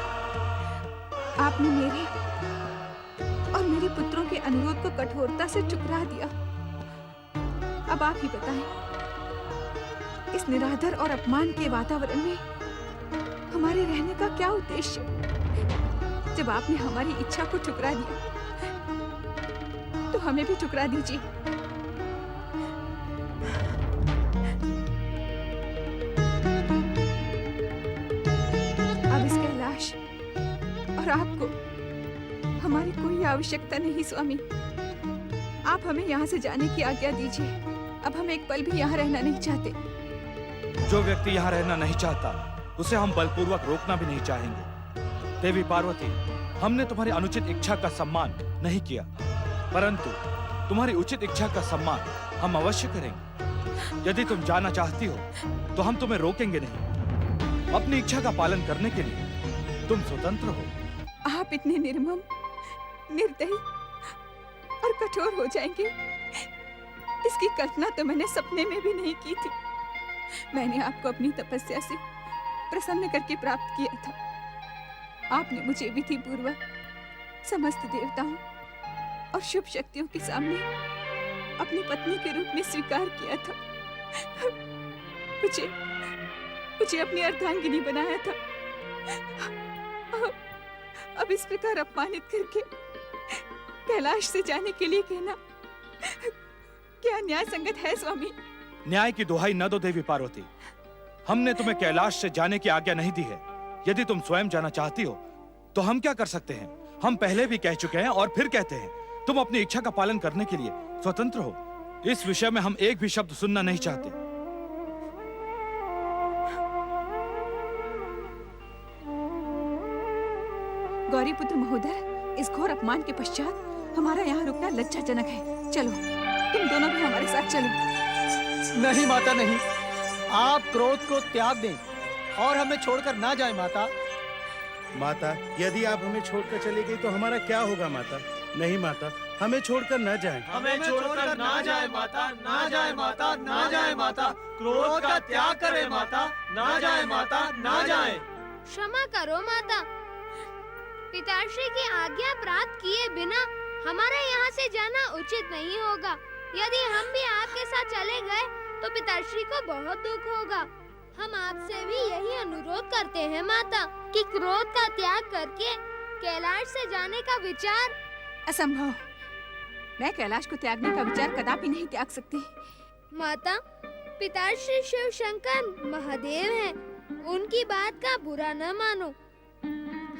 आपने मेरे और मेरे पुत्रों के अनुरोध को कठोरता से ठुकरा दिया। अब आप ही बताएं, इस निरादर और अपमान के वातावरण में हमारे रहने का क्या उद्देश्य? जब आपने हमारी इच्छा को ठुकरा दिया, तो हमें भी ठुकरा दीजिए। और आपको हमारी कोई आवश्यकता नहीं स्वामी। आप हमें यहाँ से जाने की आज्ञा दीजिए। अब हम एक पल भी यहाँ रहना नहीं चाहते। जो व्यक्ति यहाँ रहना नहीं चाहता, उसे हम बलपूर्वक रोकना भी नहीं चाहेंगे। देवी पार्वती, हमने तुम्हारी अनुचित इच्छा का सम्मान नहीं किया, परंतु तुम्हारी उचित इच्छा का सम्मान हम अवश्य करेंगे। यदि तुम जाना चाहती हो तो हम तुम्हें रोकेंगे नहीं। अपनी इच्छा का पालन करने के लिए तुम स्वतंत्र हो। आप इतने निर्मम, निर्दयी और कठोर हो जाएंगे, इसकी कल्पना तो मैंने सपने में भी नहीं की थी। मैंने आपको अपनी तपस्या से प्रसन्न करके प्राप्त किया था। आपने मुझे विधि पूर्वक समस्त देवताओं और शुभ शक्तियों के सामने अपनी पत्नी के रूप में स्वीकार किया था। मुझे अपनी अर्धांगिनी बनाया था। अब इस प्रकार अपमानित करके कैलाश से जाने के लिए कहना क्या न्याय संगत है स्वामी? न्याय की दुहाई न दो देवी पार्वती। हमने तुम्हें कैलाश से जाने की आज्ञा नहीं दी है। यदि तुम स्वयं जाना चाहती हो तो हम क्या कर सकते हैं? हम पहले भी कह चुके हैं और फिर कहते हैं, तुम अपनी इच्छा का पालन करने के लिए स्वतंत्र हो। इस विषय में हम एक भी शब्द सुनना नहीं चाहते। गौरीपुत्र महोदय, इस घोर अपमान के पश्चात हमारा यहाँ रुकना लज्जाजनक है। चलो, तुम दोनों भी हमारे साथ चलो। नहीं माता नहीं, आप क्रोध को त्याग दें और हमें छोड़कर ना जाएं माता। माता, यदि आप हमें छोड़कर चली गई तो हमारा क्या होगा माता? नहीं माता, हमें छोड़कर न जाएं। हमें छोड़कर ना जाए माता, ना जाए माता, ना जाए माता। क्रोध का त्याग करें माता, ना जाए माता, ना जाए। क्षमा करो माता, पिताश्री की आज्ञा प्राप्त किए बिना हमारा यहाँ से जाना उचित नहीं होगा। यदि हम भी आपके साथ चले गए तो पिताश्री को बहुत दुख होगा। हम आपसे भी यही अनुरोध करते हैं माता कि क्रोध का त्याग करके कैलाश से जाने का विचार। असंभव। मैं कैलाश को त्यागने का विचार कदापि नहीं त्याग सकती। माता, पिताश्री शिव शंकर महादेव हैं, उनकी बात का बुरा न मानो।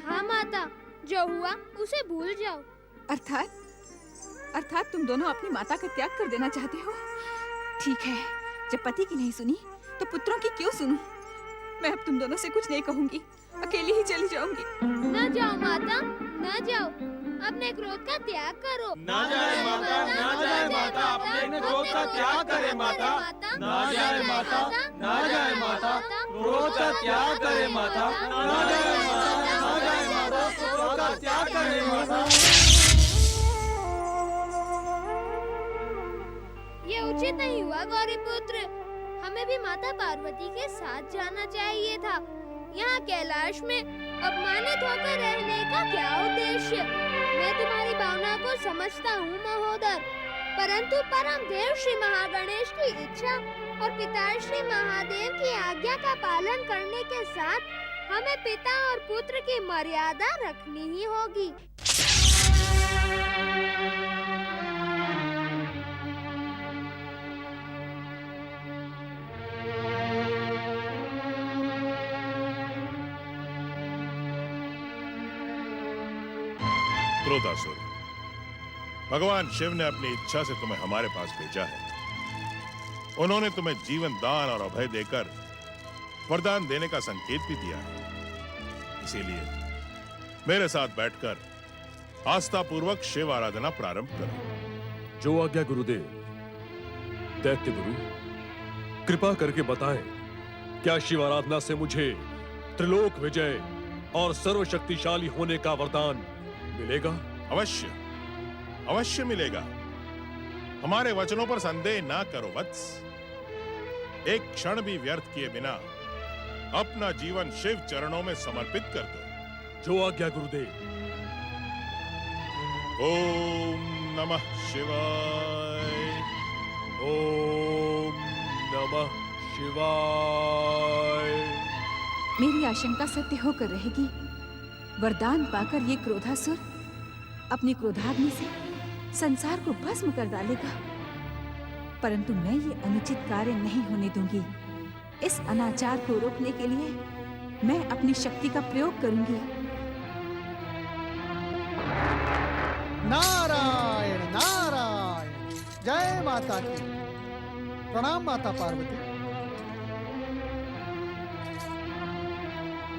हाँ माता, जो हुआ उसे भूल जाओ। अर्थात तुम दोनों अपनी माता का त्याग कर देना चाहते हो? ठीक है, जब पति की नहीं सुनी तो पुत्रों की क्यों सुनूं? मैं अब तुम दोनों से कुछ नहीं कहूंगी, अकेली ही चली जाऊंगी। न जाओ माता, न जाओ, अपने क्रोध का त्याग करो। ना जाए माता, ना जाए माता, अपने क्रोध का त्याग करें माता। ना जाए माता, ना जाए माता, क्रोध का त्याग करें माता। ना जाए माता, ना जाए माता, क्रोध का त्याग करें माता। ये उचित नहीं हुआ गौरीपुत्र, हमें भी माता पार्वती के साथ जाना चाहिए था। यहाँ कैलाश में अपमानित होकर रहने का क्या उद्देश्य? मैं तुम्हारी भावना को समझता हूँ महोदर, परंतु परम देव श्री महागणेश की इच्छा और पिताश्री महादेव की आज्ञा का पालन करने के साथ हमें पिता और पुत्र की मर्यादा रखनी ही होगी। क्रोधासुर, भगवान शिव ने अपनी इच्छा से तुम्हें हमारे पास भेजा है। उन्होंने तुम्हें जीवन दान और अभय देकर वरदान देने का संकेत भी दिया है। इसीलिए मेरे साथ बैठकर आस्था पूर्वक शिव आराधना प्रारंभ करो। जो आज्ञा गुरुदेव। दैत्य गुरु, कृपा करके बताएं, क्या शिव आराधना से मुझे त्रिलोक विजय और सर्वशक्तिशाली होने का वरदान मिलेगा? अवश्य, अवश्य मिलेगा। हमारे वचनों पर संदेह ना करो वत्स। एक क्षण भी व्यर्थ किए बिना अपना जीवन शिव चरणों में समर्पित कर दो। जो आज्ञा गुरुदेव। ओम नमः शिवाय। ओम नमः शिवाय। मेरी आशंका सत्य होकर रहेगी। वरदान पाकर ये क्रोधासुर अपनी क्रोधाग्नि से संसार को भस्म कर डालेगा, परंतु मैं ये अनुचित कार्य नहीं होने दूंगी। इस अनाचार को रोकने के लिए मैं अपनी शक्ति का प्रयोग करूंगी। नारायण नारायण, जय माता की। प्रणाम माता पार्वती।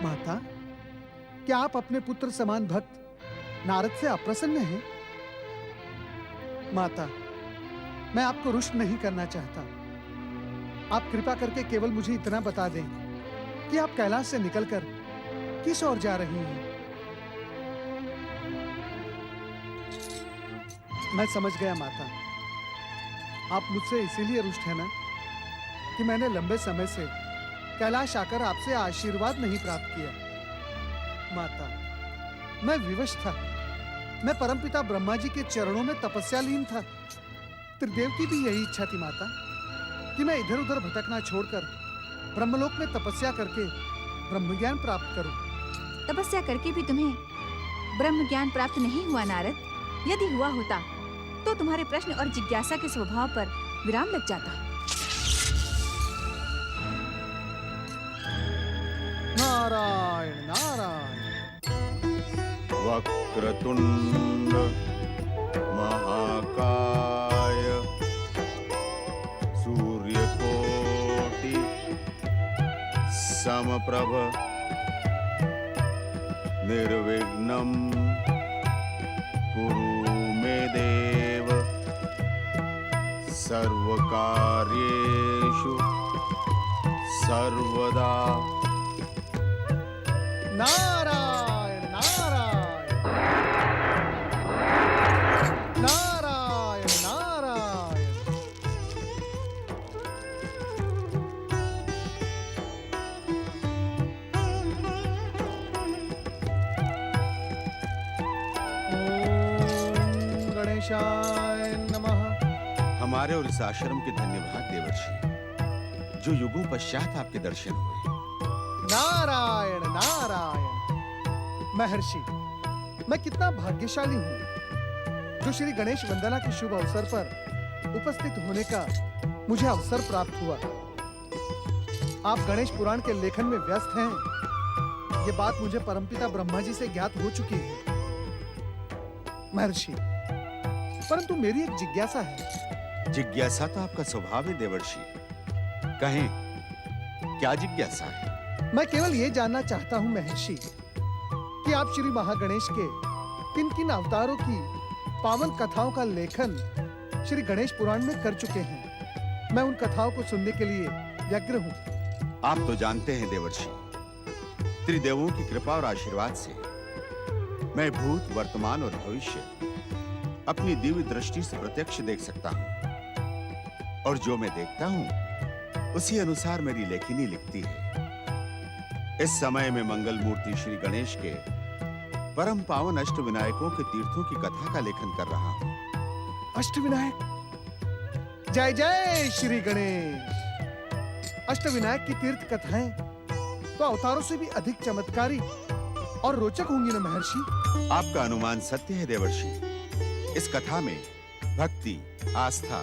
माता, क्या आप अपने पुत्र समान भक्त नारद से अप्रसन्न हैं? माता, मैं आपको रुष्ट नहीं करना चाहता। आप कृपा करके केवल मुझे इतना बता दें कि आप कैलाश से निकलकर किस ओर जा रही हैं। मैं समझ गया माता। आप मुझसे इसीलिए रुष्ट है ना कि मैंने लंबे समय से कैलाश आकर आपसे आशीर्वाद नहीं प्राप्त किया। माता, मैं विवश था। मैं परमपिता ब्रह्मा जी के चरणों में तपस्या लीन था। त्रिदेव की भी यही इच्छा थी माता कि मैं इधर उधर भटकना छोड़कर ब्रह्मलोक में तपस्या करके ब्रह्म ज्ञान प्राप्त करूं। तपस्या करके भी तुम्हें ब्रह्म ज्ञान प्राप्त नहीं हुआ नारद। यदि हुआ होता तो तुम्हारे प्रश्न और जिज्ञासा के स्वभाव पर विराम लग जाता। नारायण नारायण। वक्रतुंड महाकाय सूर्यकोटि समप्रभ निर्विघ्नं कुरु मे देव सर्वकार्येषु सर्वदा। नारायण नारायण नारायण नारायण। ओम गणेशाय नमः। हमारे और इस आश्रम के धन्यवाद देवर्षि, जो युगों पश्चात आपके दर्शन हुए। नारायण नारायण। महर्षि, मैं कितना भाग्यशाली हूँ जो श्री गणेश वंदना के शुभ अवसर पर उपस्थित होने का मुझे अवसर प्राप्त हुआ। आप गणेश पुराण के लेखन में व्यस्त हैं, ये बात मुझे परमपिता ब्रह्मा जी से ज्ञात हो चुकी है। महर्षि, परंतु मेरी एक जिज्ञासा है। जिज्ञासा तो आपका स्वभाव है देवर्षि, कहें क्या जिज्ञासा है? मैं केवल ये जानना चाहता हूँ महर्षि कि आप श्री महागणेश के किन किन अवतारों की पावन कथाओं का लेखन श्री गणेश पुराण में कर चुके हैं। मैं उन कथाओं को सुनने के लिए व्यग्र हूँ। आप तो जानते हैं देवर्षि, त्रिदेवों की कृपा और आशीर्वाद से मैं भूत, वर्तमान और भविष्य अपनी दिव्य दृष्टि से प्रत्यक्ष देख सकता हूँ, और जो मैं देखता हूँ उसी अनुसार मेरी लेखनी लिखती है। इस समय में मंगल मूर्ति श्री गणेश के परम पावन अष्टविनायकों के तीर्थों की कथा का लेखन कर रहा हूँ। अष्टविनायक, जय जय श्री गणेश। अष्टविनायक की तीर्थ कथाएं तो अवतारों से भी अधिक चमत्कारी और रोचक होंगी न महर्षि? आपका अनुमान सत्य है देवर्षि। इस कथा में भक्ति, आस्था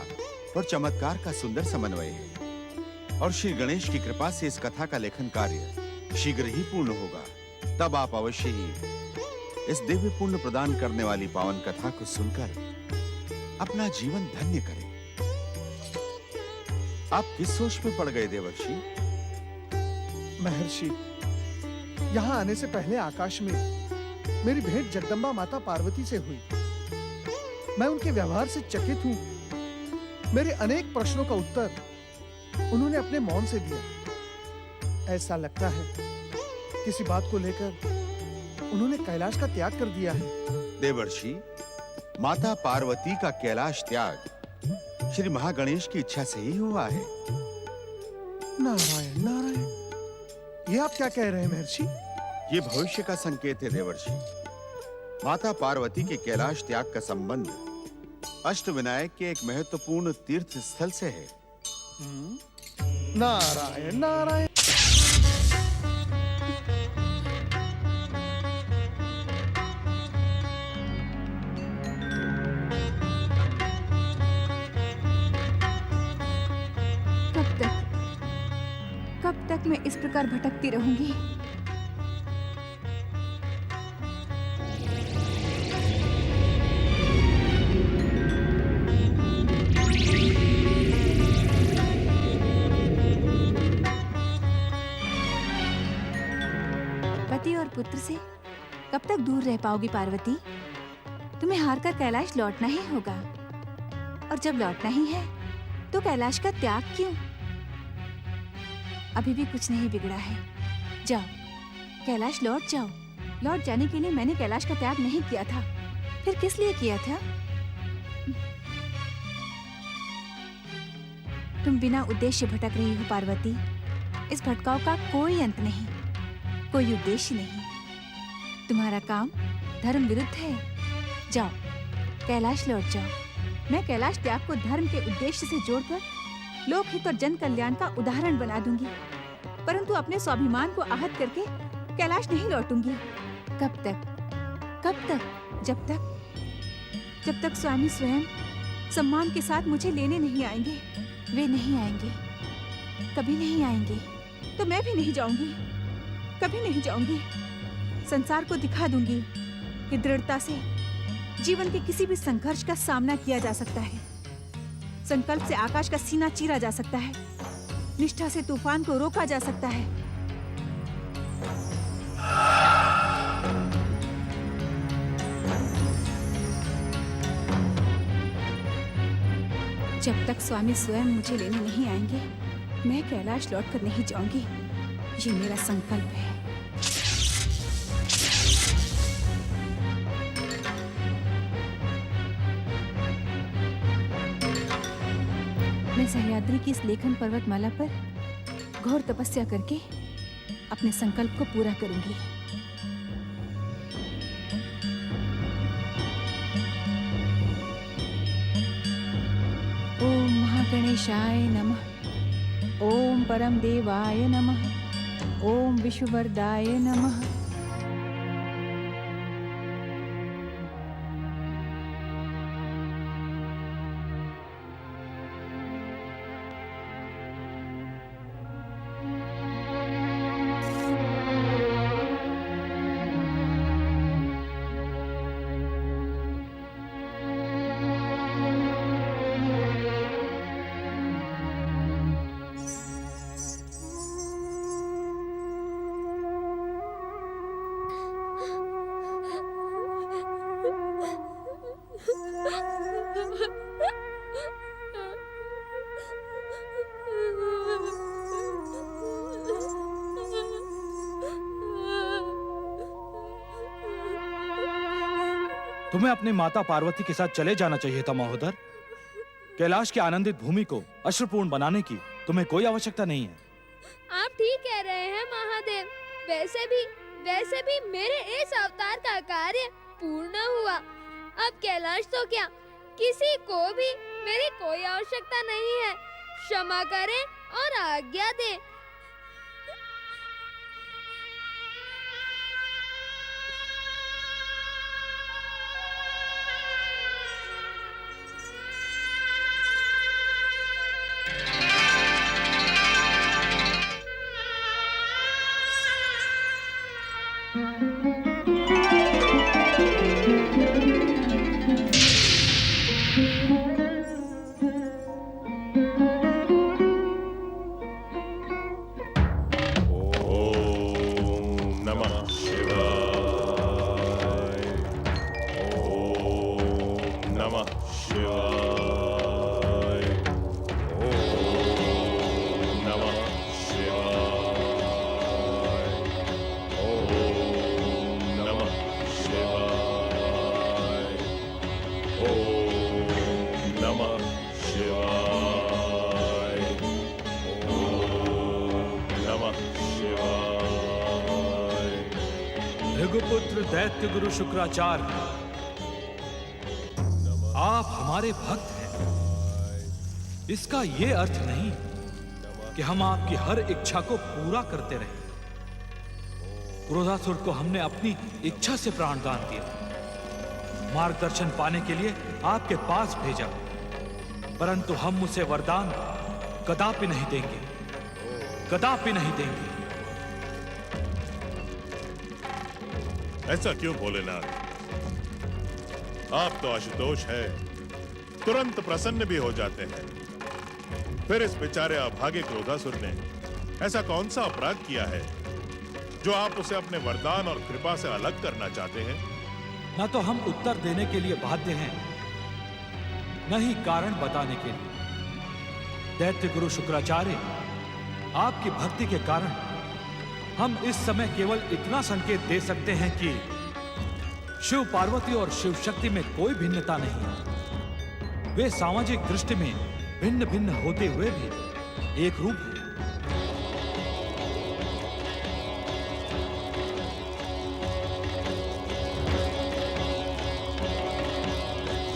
और चमत्कार का सुंदर समन्वय है और श्री गणेश की कृपा से इस कथा का लेखन कार्य शीघ्र ही पूर्ण होगा। तब आप अवश्य ही इस दिव्य पुण्य प्रदान करने वाली पावन कथा को सुनकर अपना जीवन धन्य करें। आप किस सोच में पड़ गए देवर्षि? महर्षि, यहाँ आने से पहले आकाश में मेरी भेंट जगदम्बा माता पार्वती से हुई। मैं उनके व्यवहार से चकित हूँ। मेरे अनेक प्रश्नों का उत्तर उन्होंने अपने मौन से दिया। ऐसा लगता है किसी बात को लेकर उन्होंने कैलाश का त्याग कर दिया है। देवर्षि, माता पार्वती का कैलाश त्याग श्री महागणेश की इच्छा से ही हुआ है। नारायण नारायण, ये आप क्या कह रहे हैं महर्षि? ये भविष्य का संकेत है देवर्षि। माता पार्वती के कैलाश त्याग का संबंध अष्टविनायक के एक महत्वपूर्ण तीर्थ स्थल से है। नारायण नारायण। कब तक मैं इस प्रकार भटकती रहूंगी? पति और पुत्र से कब तक दूर रह पाओगी पार्वती? तुम्हें हारकर कैलाश लौटना ही होगा। और जब लौटना ही है तो कैलाश का त्याग क्यों? अभी भी कुछ नहीं बिगड़ा है। जाओ, कैलाश लौट जाओ। लौट जाने के लिए मैंने कैलाश का त्याग नहीं किया था, फिर किस लिए किया था? तुम बिना उद्देश्य भटक रही हो पार्वती। इस भटकाव का कोई अंत नहीं, कोई उद्देश्य नहीं। तुम्हारा काम धर्म विरुद्ध है। जाओ, कैलाश लौट जाओ। मैं कैलाश त्याग को धर्म के उद्देश्य से जोड़कर लोकहित और जन कल्याण का उदाहरण बना दूंगी, परंतु अपने स्वाभिमान को आहत करके कैलाश नहीं लौटूंगी। कब तक? कब तक? जब तक स्वामी स्वयं सम्मान के साथ मुझे लेने नहीं आएंगे। वे नहीं आएंगे, कभी नहीं आएंगे, तो मैं भी नहीं जाऊंगी, कभी नहीं जाऊंगी। संसार को दिखा दूंगी कि दृढ़ता से जीवन के किसी भी संघर्ष का सामना किया जा सकता है। संकल्प से आकाश का सीना चीरा जा सकता है, निष्ठा से तूफान को रोका जा सकता है। जब तक स्वामी स्वयं मुझे लेने नहीं आएंगे, मैं कैलाश लौटकर नहीं जाऊंगी। ये मेरा संकल्प है। मैं सह्याद्री की इस लेखन पर्वतमाला पर घोर तपस्या करके अपने संकल्प को पूरा करूंगी। ओम महागणेशाय नमः। ओम परम देवाय नमः। ओम विश्ववरदाय नमः। तुम्हें अपनी माता पार्वती के साथ चले जाना चाहिए था महोदर। कैलाश की आनंदित भूमि को अश्रुपूर्ण बनाने की तुम्हें कोई आवश्यकता नहीं है। आप ठीक कह रहे हैं महादेव। वैसे भी मेरे इस अवतार का कार्य पूर्ण हुआ। अब कैलाश तो क्या, किसी को भी मेरी कोई आवश्यकता नहीं है। क्षमा करें और आज्ञा दें। नमः शिवाय। ओम नमः शिवाय। भृगुपुत्र दैत्य गुरु शुक्राचार्य, आप हमारे भक्त हैं। इसका ये अर्थ नहीं कि हम आपकी हर इच्छा को पूरा करते रहे। क्रोधासुर को हमने अपनी इच्छा से प्राणदान दिया, मार्गदर्शन पाने के लिए आपके पास भेजा, परंतु हम उसे वरदान कदापि नहीं देंगे, कदापि नहीं देंगे। ऐसा क्यों भोलेनाथ? आप तो आशुतोष है, तुरंत प्रसन्न भी हो जाते हैं। फिर इस बेचारे अभागे क्रोधासुर ने ऐसा कौन सा अपराध किया है जो आप उसे अपने वरदान और कृपा से अलग करना चाहते हैं? न तो हम उत्तर देने के लिए बाध्य हैं, न ही कारण बताने के लिए। दैत्य गुरु शुक्राचार्य, आपकी भक्ति के कारण हम इस समय केवल इतना संकेत दे सकते हैं कि शिव पार्वती और शिव शक्ति में कोई भिन्नता नहीं है। वे सामाजिक दृष्टि में भिन्न भिन्न होते हुए भी एक रूप है।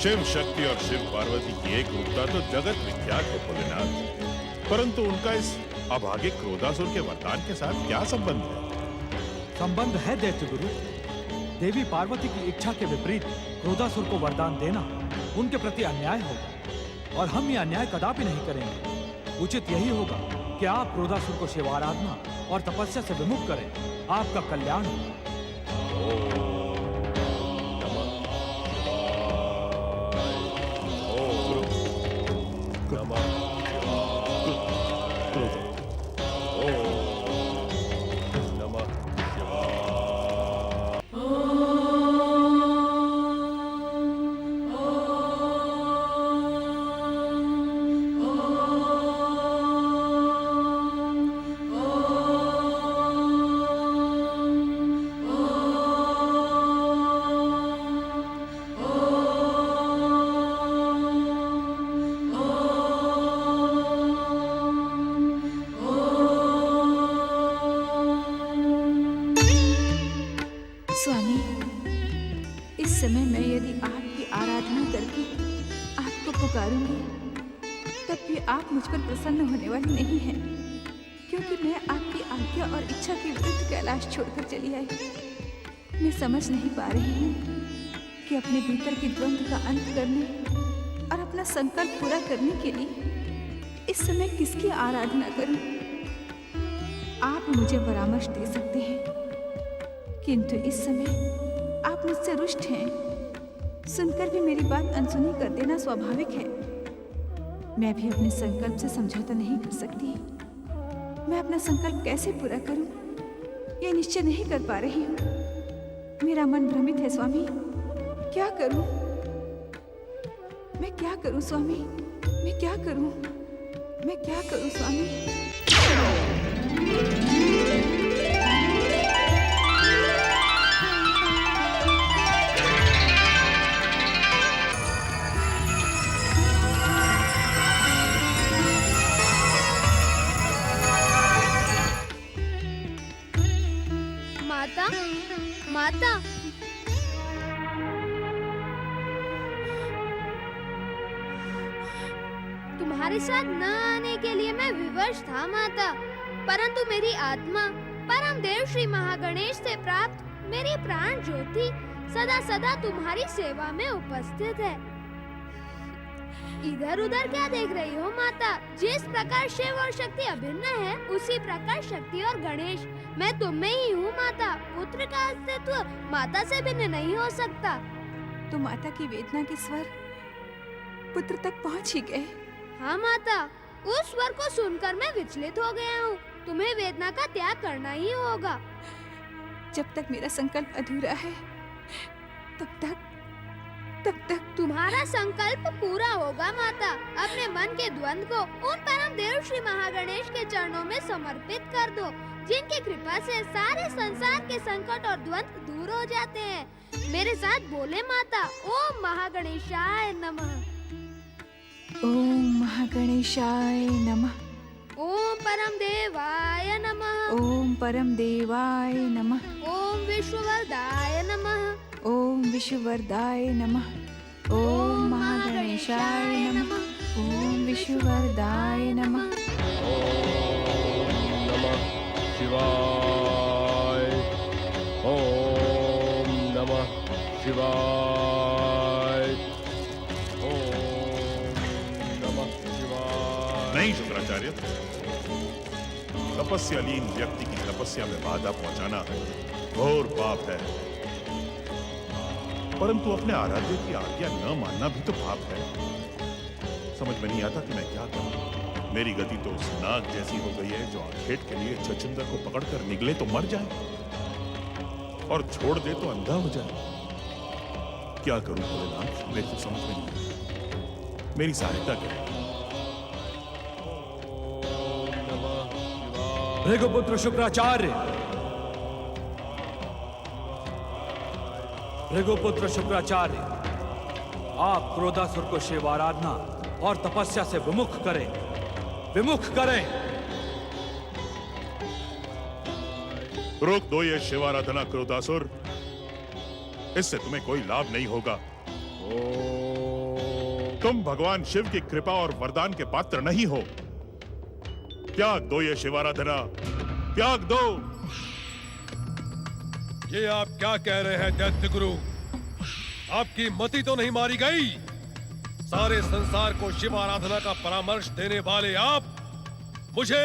शिव शक्ति और शिव पार्वती की एक रूपता तो जगत विख्यात है भोलेनाथ, परंतु उनका इस अभागे क्रोधासुर के वरदान के साथ क्या संबंध है? संबंध है दैत्य गुरु। देवी पार्वती की इच्छा के विपरीत क्रोधासुर को वरदान देना उनके प्रति अन्याय होगा, और हम ये अन्याय कदापि नहीं करेंगे। उचित यही होगा कि आप क्रोधासुर को शिवाराधना और तपस्या से विमुख करें। आपका कल्याण हो। समय मैं यदि आपकी आराधना करके आपको पुकारूंगी, तब भी आप मुझ पर प्रसन्न होने वाली नहीं हैं, क्योंकि मैं आपकी आज्ञा और इच्छा के विरुद्ध कैलाश छोड़कर चली आई। मैं समझ नहीं पा रही हूँ कि अपने भीतर के द्वंद्व का अंत करने और अपना संकल्प पूरा करने के लिए इस समय किसकी आराधना करूं? आप मुझे परामर्श दे सकते हैं, किंतु इस समय आप मुझसे रुष्ट हैं। सुनकर भी मेरी बात अनसुनी कर देना स्वाभाविक है। मैं भी अपने संकल्प से समझौता नहीं कर सकती। मैं अपना संकल्प कैसे पूरा करूं, ये निश्चय नहीं कर पा रही हूं। मेरा मन भ्रमित है स्वामी। क्या करूं? मैं क्या करूं स्वामी? मैं क्या करूं? मैं क्या करूं स्वामी? माता, माता, तुम्हारे साथ न आने के लिए मैं विवश था माता, परंतु मेरी आत्मा परम देव श्री महागणेश से प्राप्त मेरी प्राण ज्योति सदा सदा तुम्हारी सेवा में उपस्थित है। इधर उधर क्या देख रही हो माता? जिस प्रकार शिव और शक्ति अभिन्न है, उसी प्रकार शक्ति और गणेश मैं तुम में ही हूँ माता। पुत्र का अस्तित्व माता से भिन्न नहीं हो सकता। तो माता की वेदना के स्वर पुत्र तक पहुँच ही गए। हाँ माता, उस स्वर को सुनकर मैं विचलित हो गया हूँ। तुम्हें वेदना का त्याग करना ही होगा। जब तक मेरा संकल्प अधूरा है, तब तक तुम्हारा संकल्प पूरा होगा माता। अपने मन के द्वंद्व को उन परम देव श्री महागणेश के चरणों में समर्पित कर दो। जिनकी कृपा से सारे संसार के संकट और द्वंद्व दूर हो जाते हैं। मेरे साथ बोले माता, ओम महागणेशाय नमः। ओम महागणेशाय नमः। ओम परम देवाय नमः। ओम परम देवाय नमः। ओम विश्ववरदाय नमः। ओम विश्ववरदाय नमः। ओम महागणेशाय नमः। ओम विश्ववरदाय नमः। नमः शिवाय। ओम नमः शिवाय। ओम नमः शिवाय। नहीं शुक्राचार्य, तपस्यालीन व्यक्ति की तपस्या में बाधा पहुंचाना घोर पाप है। परंतु अपने आराध्य की आज्ञा न मानना भी तो पाप है। समझ में नहीं आता कि मैं क्या करूं। मेरी गति तो उस नाग जैसी हो गई है जो आखेट के लिए छछूंदर को पकड़कर निकले तो मर जाए और छोड़ दे तो अंधा हो जाए। क्या करूं भोलेनाथ, मेरे तो समझ में नहीं। मेरी सहायता करें। भृगुपुत्र शुक्राचार्य, भृगुपुत्र शुक्राचार्य, आप क्रोधासुर को शिव आराधना और तपस्या से विमुख करें, विमुख करें। रोक दो ये शिव आराधना क्रोधासुर, इससे तुम्हें कोई लाभ नहीं होगा। तुम भगवान शिव की कृपा और वरदान के पात्र नहीं हो। त्याग दो ये शिव आराधना, त्याग दो। ये आप क्या कह रहे हैं दैत्य गुरु? आपकी मति तो नहीं मारी गई? सारे संसार को शिव आराधना का परामर्श देने वाले आप मुझे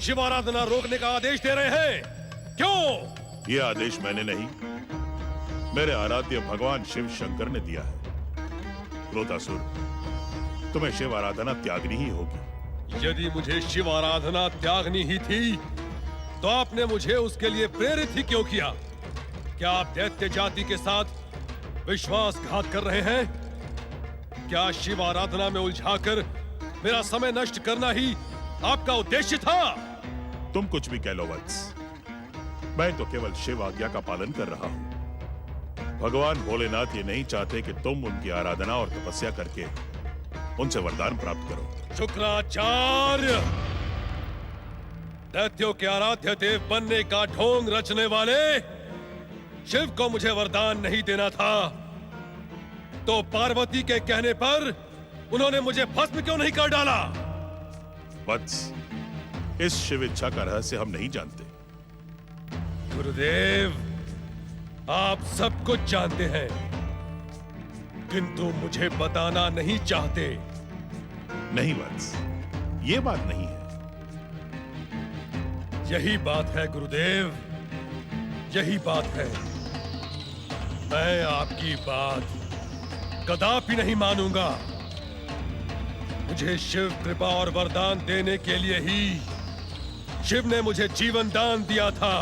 शिव आराधना रोकने का आदेश दे रहे हैं? क्यों? ये आदेश मैंने नहीं, मेरे आराध्य भगवान शिव शंकर ने दिया है। क्रोधासुर, तुम्हें शिव आराधना त्यागनी ही होगी। यदि मुझे शिव आराधना त्यागनी ही थी तो आपने मुझे उसके लिए प्रेरित ही क्यों किया? क्या आप दैत्य जाति के साथ विश्वासघात कर रहे हैं? क्या शिव आराधना में उलझाकर मेरा समय नष्ट करना ही आपका उद्देश्य था? तुम कुछ भी कह लो वत्स, मैं तो केवल शिव आज्ञा का पालन कर रहा हूं। भगवान भोलेनाथ ये नहीं चाहते कि तुम उनकी आराधना और तपस्या करके उनसे वरदान प्राप्त करो। शुक्राचार्य, दैत्यों के आराध्य देव बनने का ढोंग रचने वाले शिव को मुझे वरदान नहीं देना था, तो पार्वती के कहने पर उन्होंने मुझे भस्म क्यों नहीं कर डाला? वत्स, इस शिव इच्छा का रहस्य हम नहीं जानते। गुरुदेव, आप सब कुछ जानते हैं, किंतु मुझे बताना नहीं चाहते। नहीं वत्स, ये बात नहीं है। यही बात है गुरुदेव, यही बात है। मैं आपकी बात कदापि नहीं मानूंगा। मुझे शिव कृपा और वरदान देने के लिए ही शिव ने मुझे जीवन दान दिया था।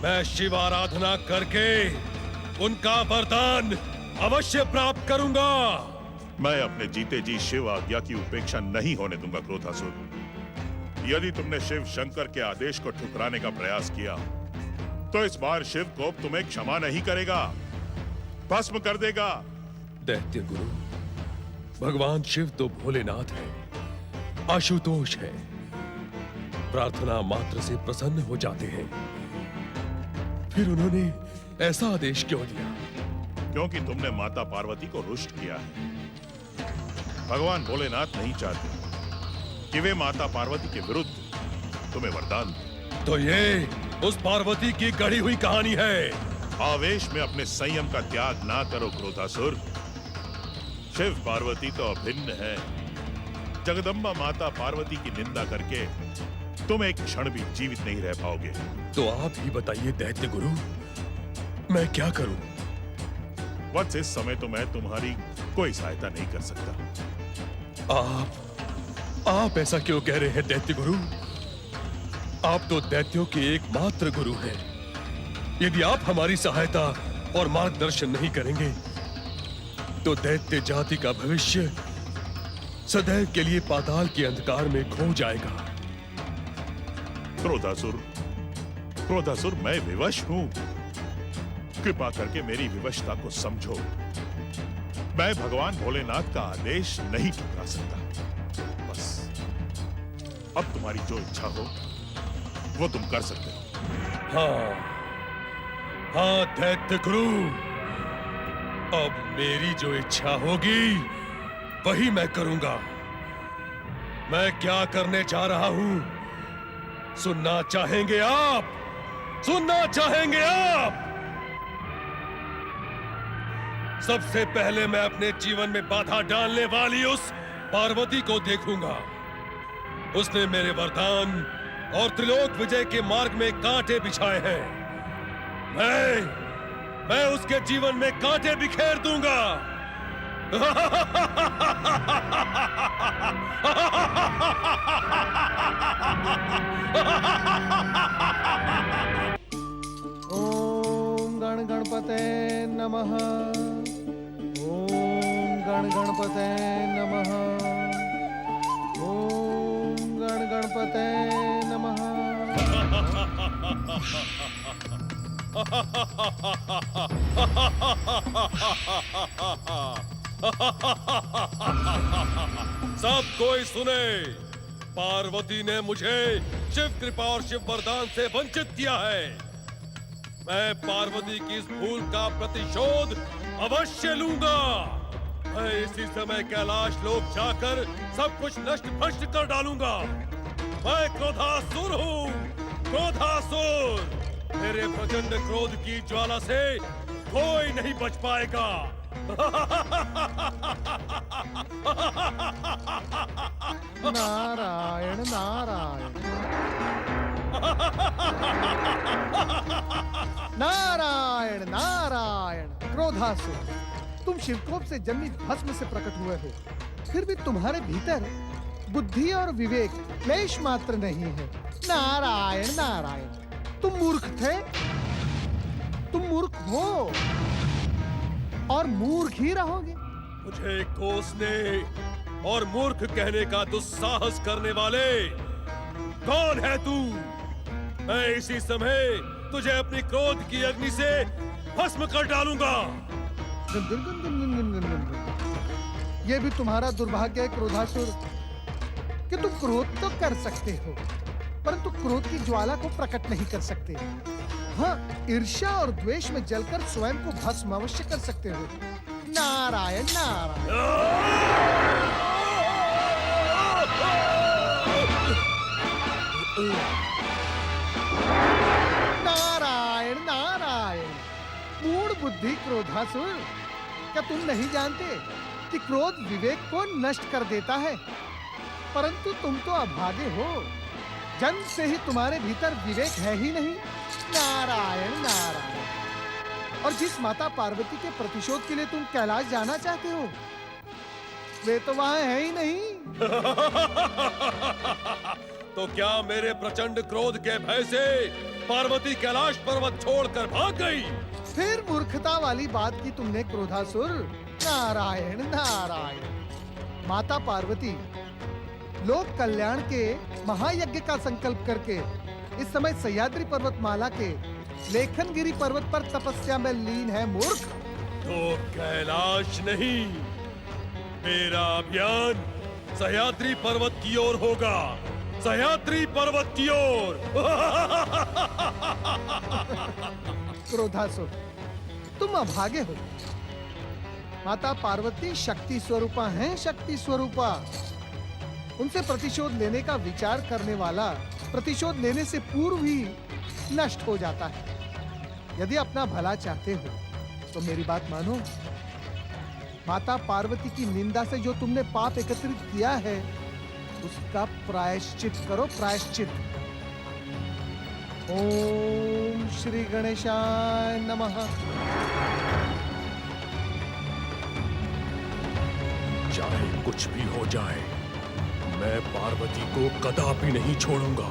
मैं शिव आराधना करके उनका वरदान अवश्य प्राप्त करूंगा। मैं अपने जीते जी शिव आज्ञा की उपेक्षा नहीं होने दूंगा क्रोधासुर। यदि तुमने शिव शंकर के आदेश को ठुकराने का प्रयास किया तो इस बार शिव कोप तुम्हें क्षमा नहीं करेगा, भस्म कर देगा। दैत्य गुरु, भगवान शिव तो भोलेनाथ है, आशुतोष है, प्रार्थना मात्र से प्रसन्न हो जाते हैं। फिर उन्होंने ऐसा आदेश क्यों दिया? क्योंकि तुमने माता पार्वती को रुष्ट किया है। भगवान भोलेनाथ नहीं चाहते कि वे माता पार्वती के विरुद्ध तुम्हें वरदान दें। तो ये उस पार्वती की गढ़ी हुई कहानी है। आवेश में अपने संयम का त्याग ना करो क्रोधासुर। शिव पार्वती तो अभिन्न है। जगदम्बा माता पार्वती की निंदा करके तुम एक क्षण भी जीवित नहीं रह पाओगे। तो आप ही बताइए दैत्य गुरु, मैं क्या करूं? वत्स, इस समय तो मैं तुम्हारी कोई सहायता नहीं कर सकता। आप ऐसा क्यों कह रहे हैं दैत्य गुरु? आप तो दैत्यों के एकमात्र गुरु हैं। यदि आप हमारी सहायता और मार्गदर्शन नहीं करेंगे तो दैत्य जाति का भविष्य सदैव के लिए पाताल के अंधकार में खो जाएगा। क्रोधासुर, मैं विवश हूं। कृपा करके मेरी विवशता को समझो। मैं भगवान भोलेनाथ का आदेश नहीं ठुकरा सकता। बस अब तुम्हारी जो इच्छा हो वो तुम कर सकते हो। हाँ दैत्य गुरु, अब मेरी जो इच्छा होगी वही मैं करूंगा। मैं क्या करने जा रहा हूं सुनना चाहेंगे आप? सुनना चाहेंगे आप? सबसे पहले मैं अपने जीवन में बाधा डालने वाली उस पार्वती को देखूंगा। उसने मेरे वरदान और त्रिलोक विजय के मार्ग में कांटे बिछाए हैं। मैं उसके जीवन में कांटे बिखेर दूंगा। ओम गण गणपते नमः। ओम गण गणपते नमः। ओम गण गणपते नमः। सब कोई सुने, पार्वती ने मुझे शिव कृपा और शिव वरदान से वंचित किया है। मैं पार्वती की इस भूल का प्रतिशोध अवश्य लूंगा। मैं इसी समय कैलाश लोक जाकर सब कुछ नष्ट भ्रष्ट कर डालूंगा। मैं क्रोधासुर हूँ, क्रोधासुर। मेरे प्रचंड क्रोध की ज्वाला से कोई नहीं बच पाएगा। नारायण नारायण नारायण नारायण। क्रोधासुर, तुम शिवकोप से जन्मी भस्म से प्रकट हुए हो, फिर भी तुम्हारे भीतर बुद्धि और विवेक लेश मात्र नहीं है। नारायण नारायण। तुम मूर्ख थे, तुम मूर्ख हो और मूर्ख ही रहोगे। मुझे कोसने और मूर्ख कहने का दुस्साहस करने वाले कौन है तू? मैं इसी समय तुझे अपनी क्रोध की अग्नि से भस्म कर डालूंगा। ये भी तुम्हारा दुर्भाग्य है क्रोधासुर कि तुम क्रोध तो कर सकते हो, परंतु क्रोध की ज्वाला को प्रकट नहीं कर सकते। हाँ, ईर्ष्या और द्वेष में जलकर स्वयं को भस्म अवश्य कर सकते हो। नारायण नारायण। नारायण नारायण। मूढ़ बुद्धि क्रोधासुर, क्या तुम नहीं जानते कि क्रोध विवेक को नष्ट कर देता है? परंतु तुम तो अभागे हो, जन्म से ही तुम्हारे भीतर विवेक है ही नहीं। नारायण नारायण। और जिस माता पार्वती के प्रतिशोध के लिए तुम कैलाश जाना चाहते हो, वे तो वहां है ही नहीं। तो क्या मेरे प्रचंड क्रोध के भय से पार्वती कैलाश पर्वत छोड़कर भाग गई? फिर मूर्खता वाली बात की तुमने क्रोधासुर। नारायण नारायण। माता पार्वती लोक कल्याण के महायज्ञ का संकल्प करके इस समय सह्याद्री पर्वतमाला के लेखनगिरी पर्वत पर तपस्या में लीन है मूर्ख। तो कैलाश नहीं, मेरा अभियान सह्याद्री पर्वत की ओर होगा। सह्याद्री पर्वत की ओर। क्रोधासुर, तुम अभागे हो। माता पार्वती शक्ति स्वरूपा हैं, शक्ति स्वरूपा। उनसे प्रतिशोध लेने का विचार करने वाला प्रतिशोध लेने से पूर्व ही नष्ट हो जाता है। यदि अपना भला चाहते हो तो मेरी बात मानो। माता पार्वती की निंदा से जो तुमने पाप एकत्रित किया है, उसका प्रायश्चित करो, प्रायश्चित। ओम श्री गणेशाय नमः। चाहे कुछ भी हो जाए, मैं पार्वती को कदापि नहीं छोड़ूंगा।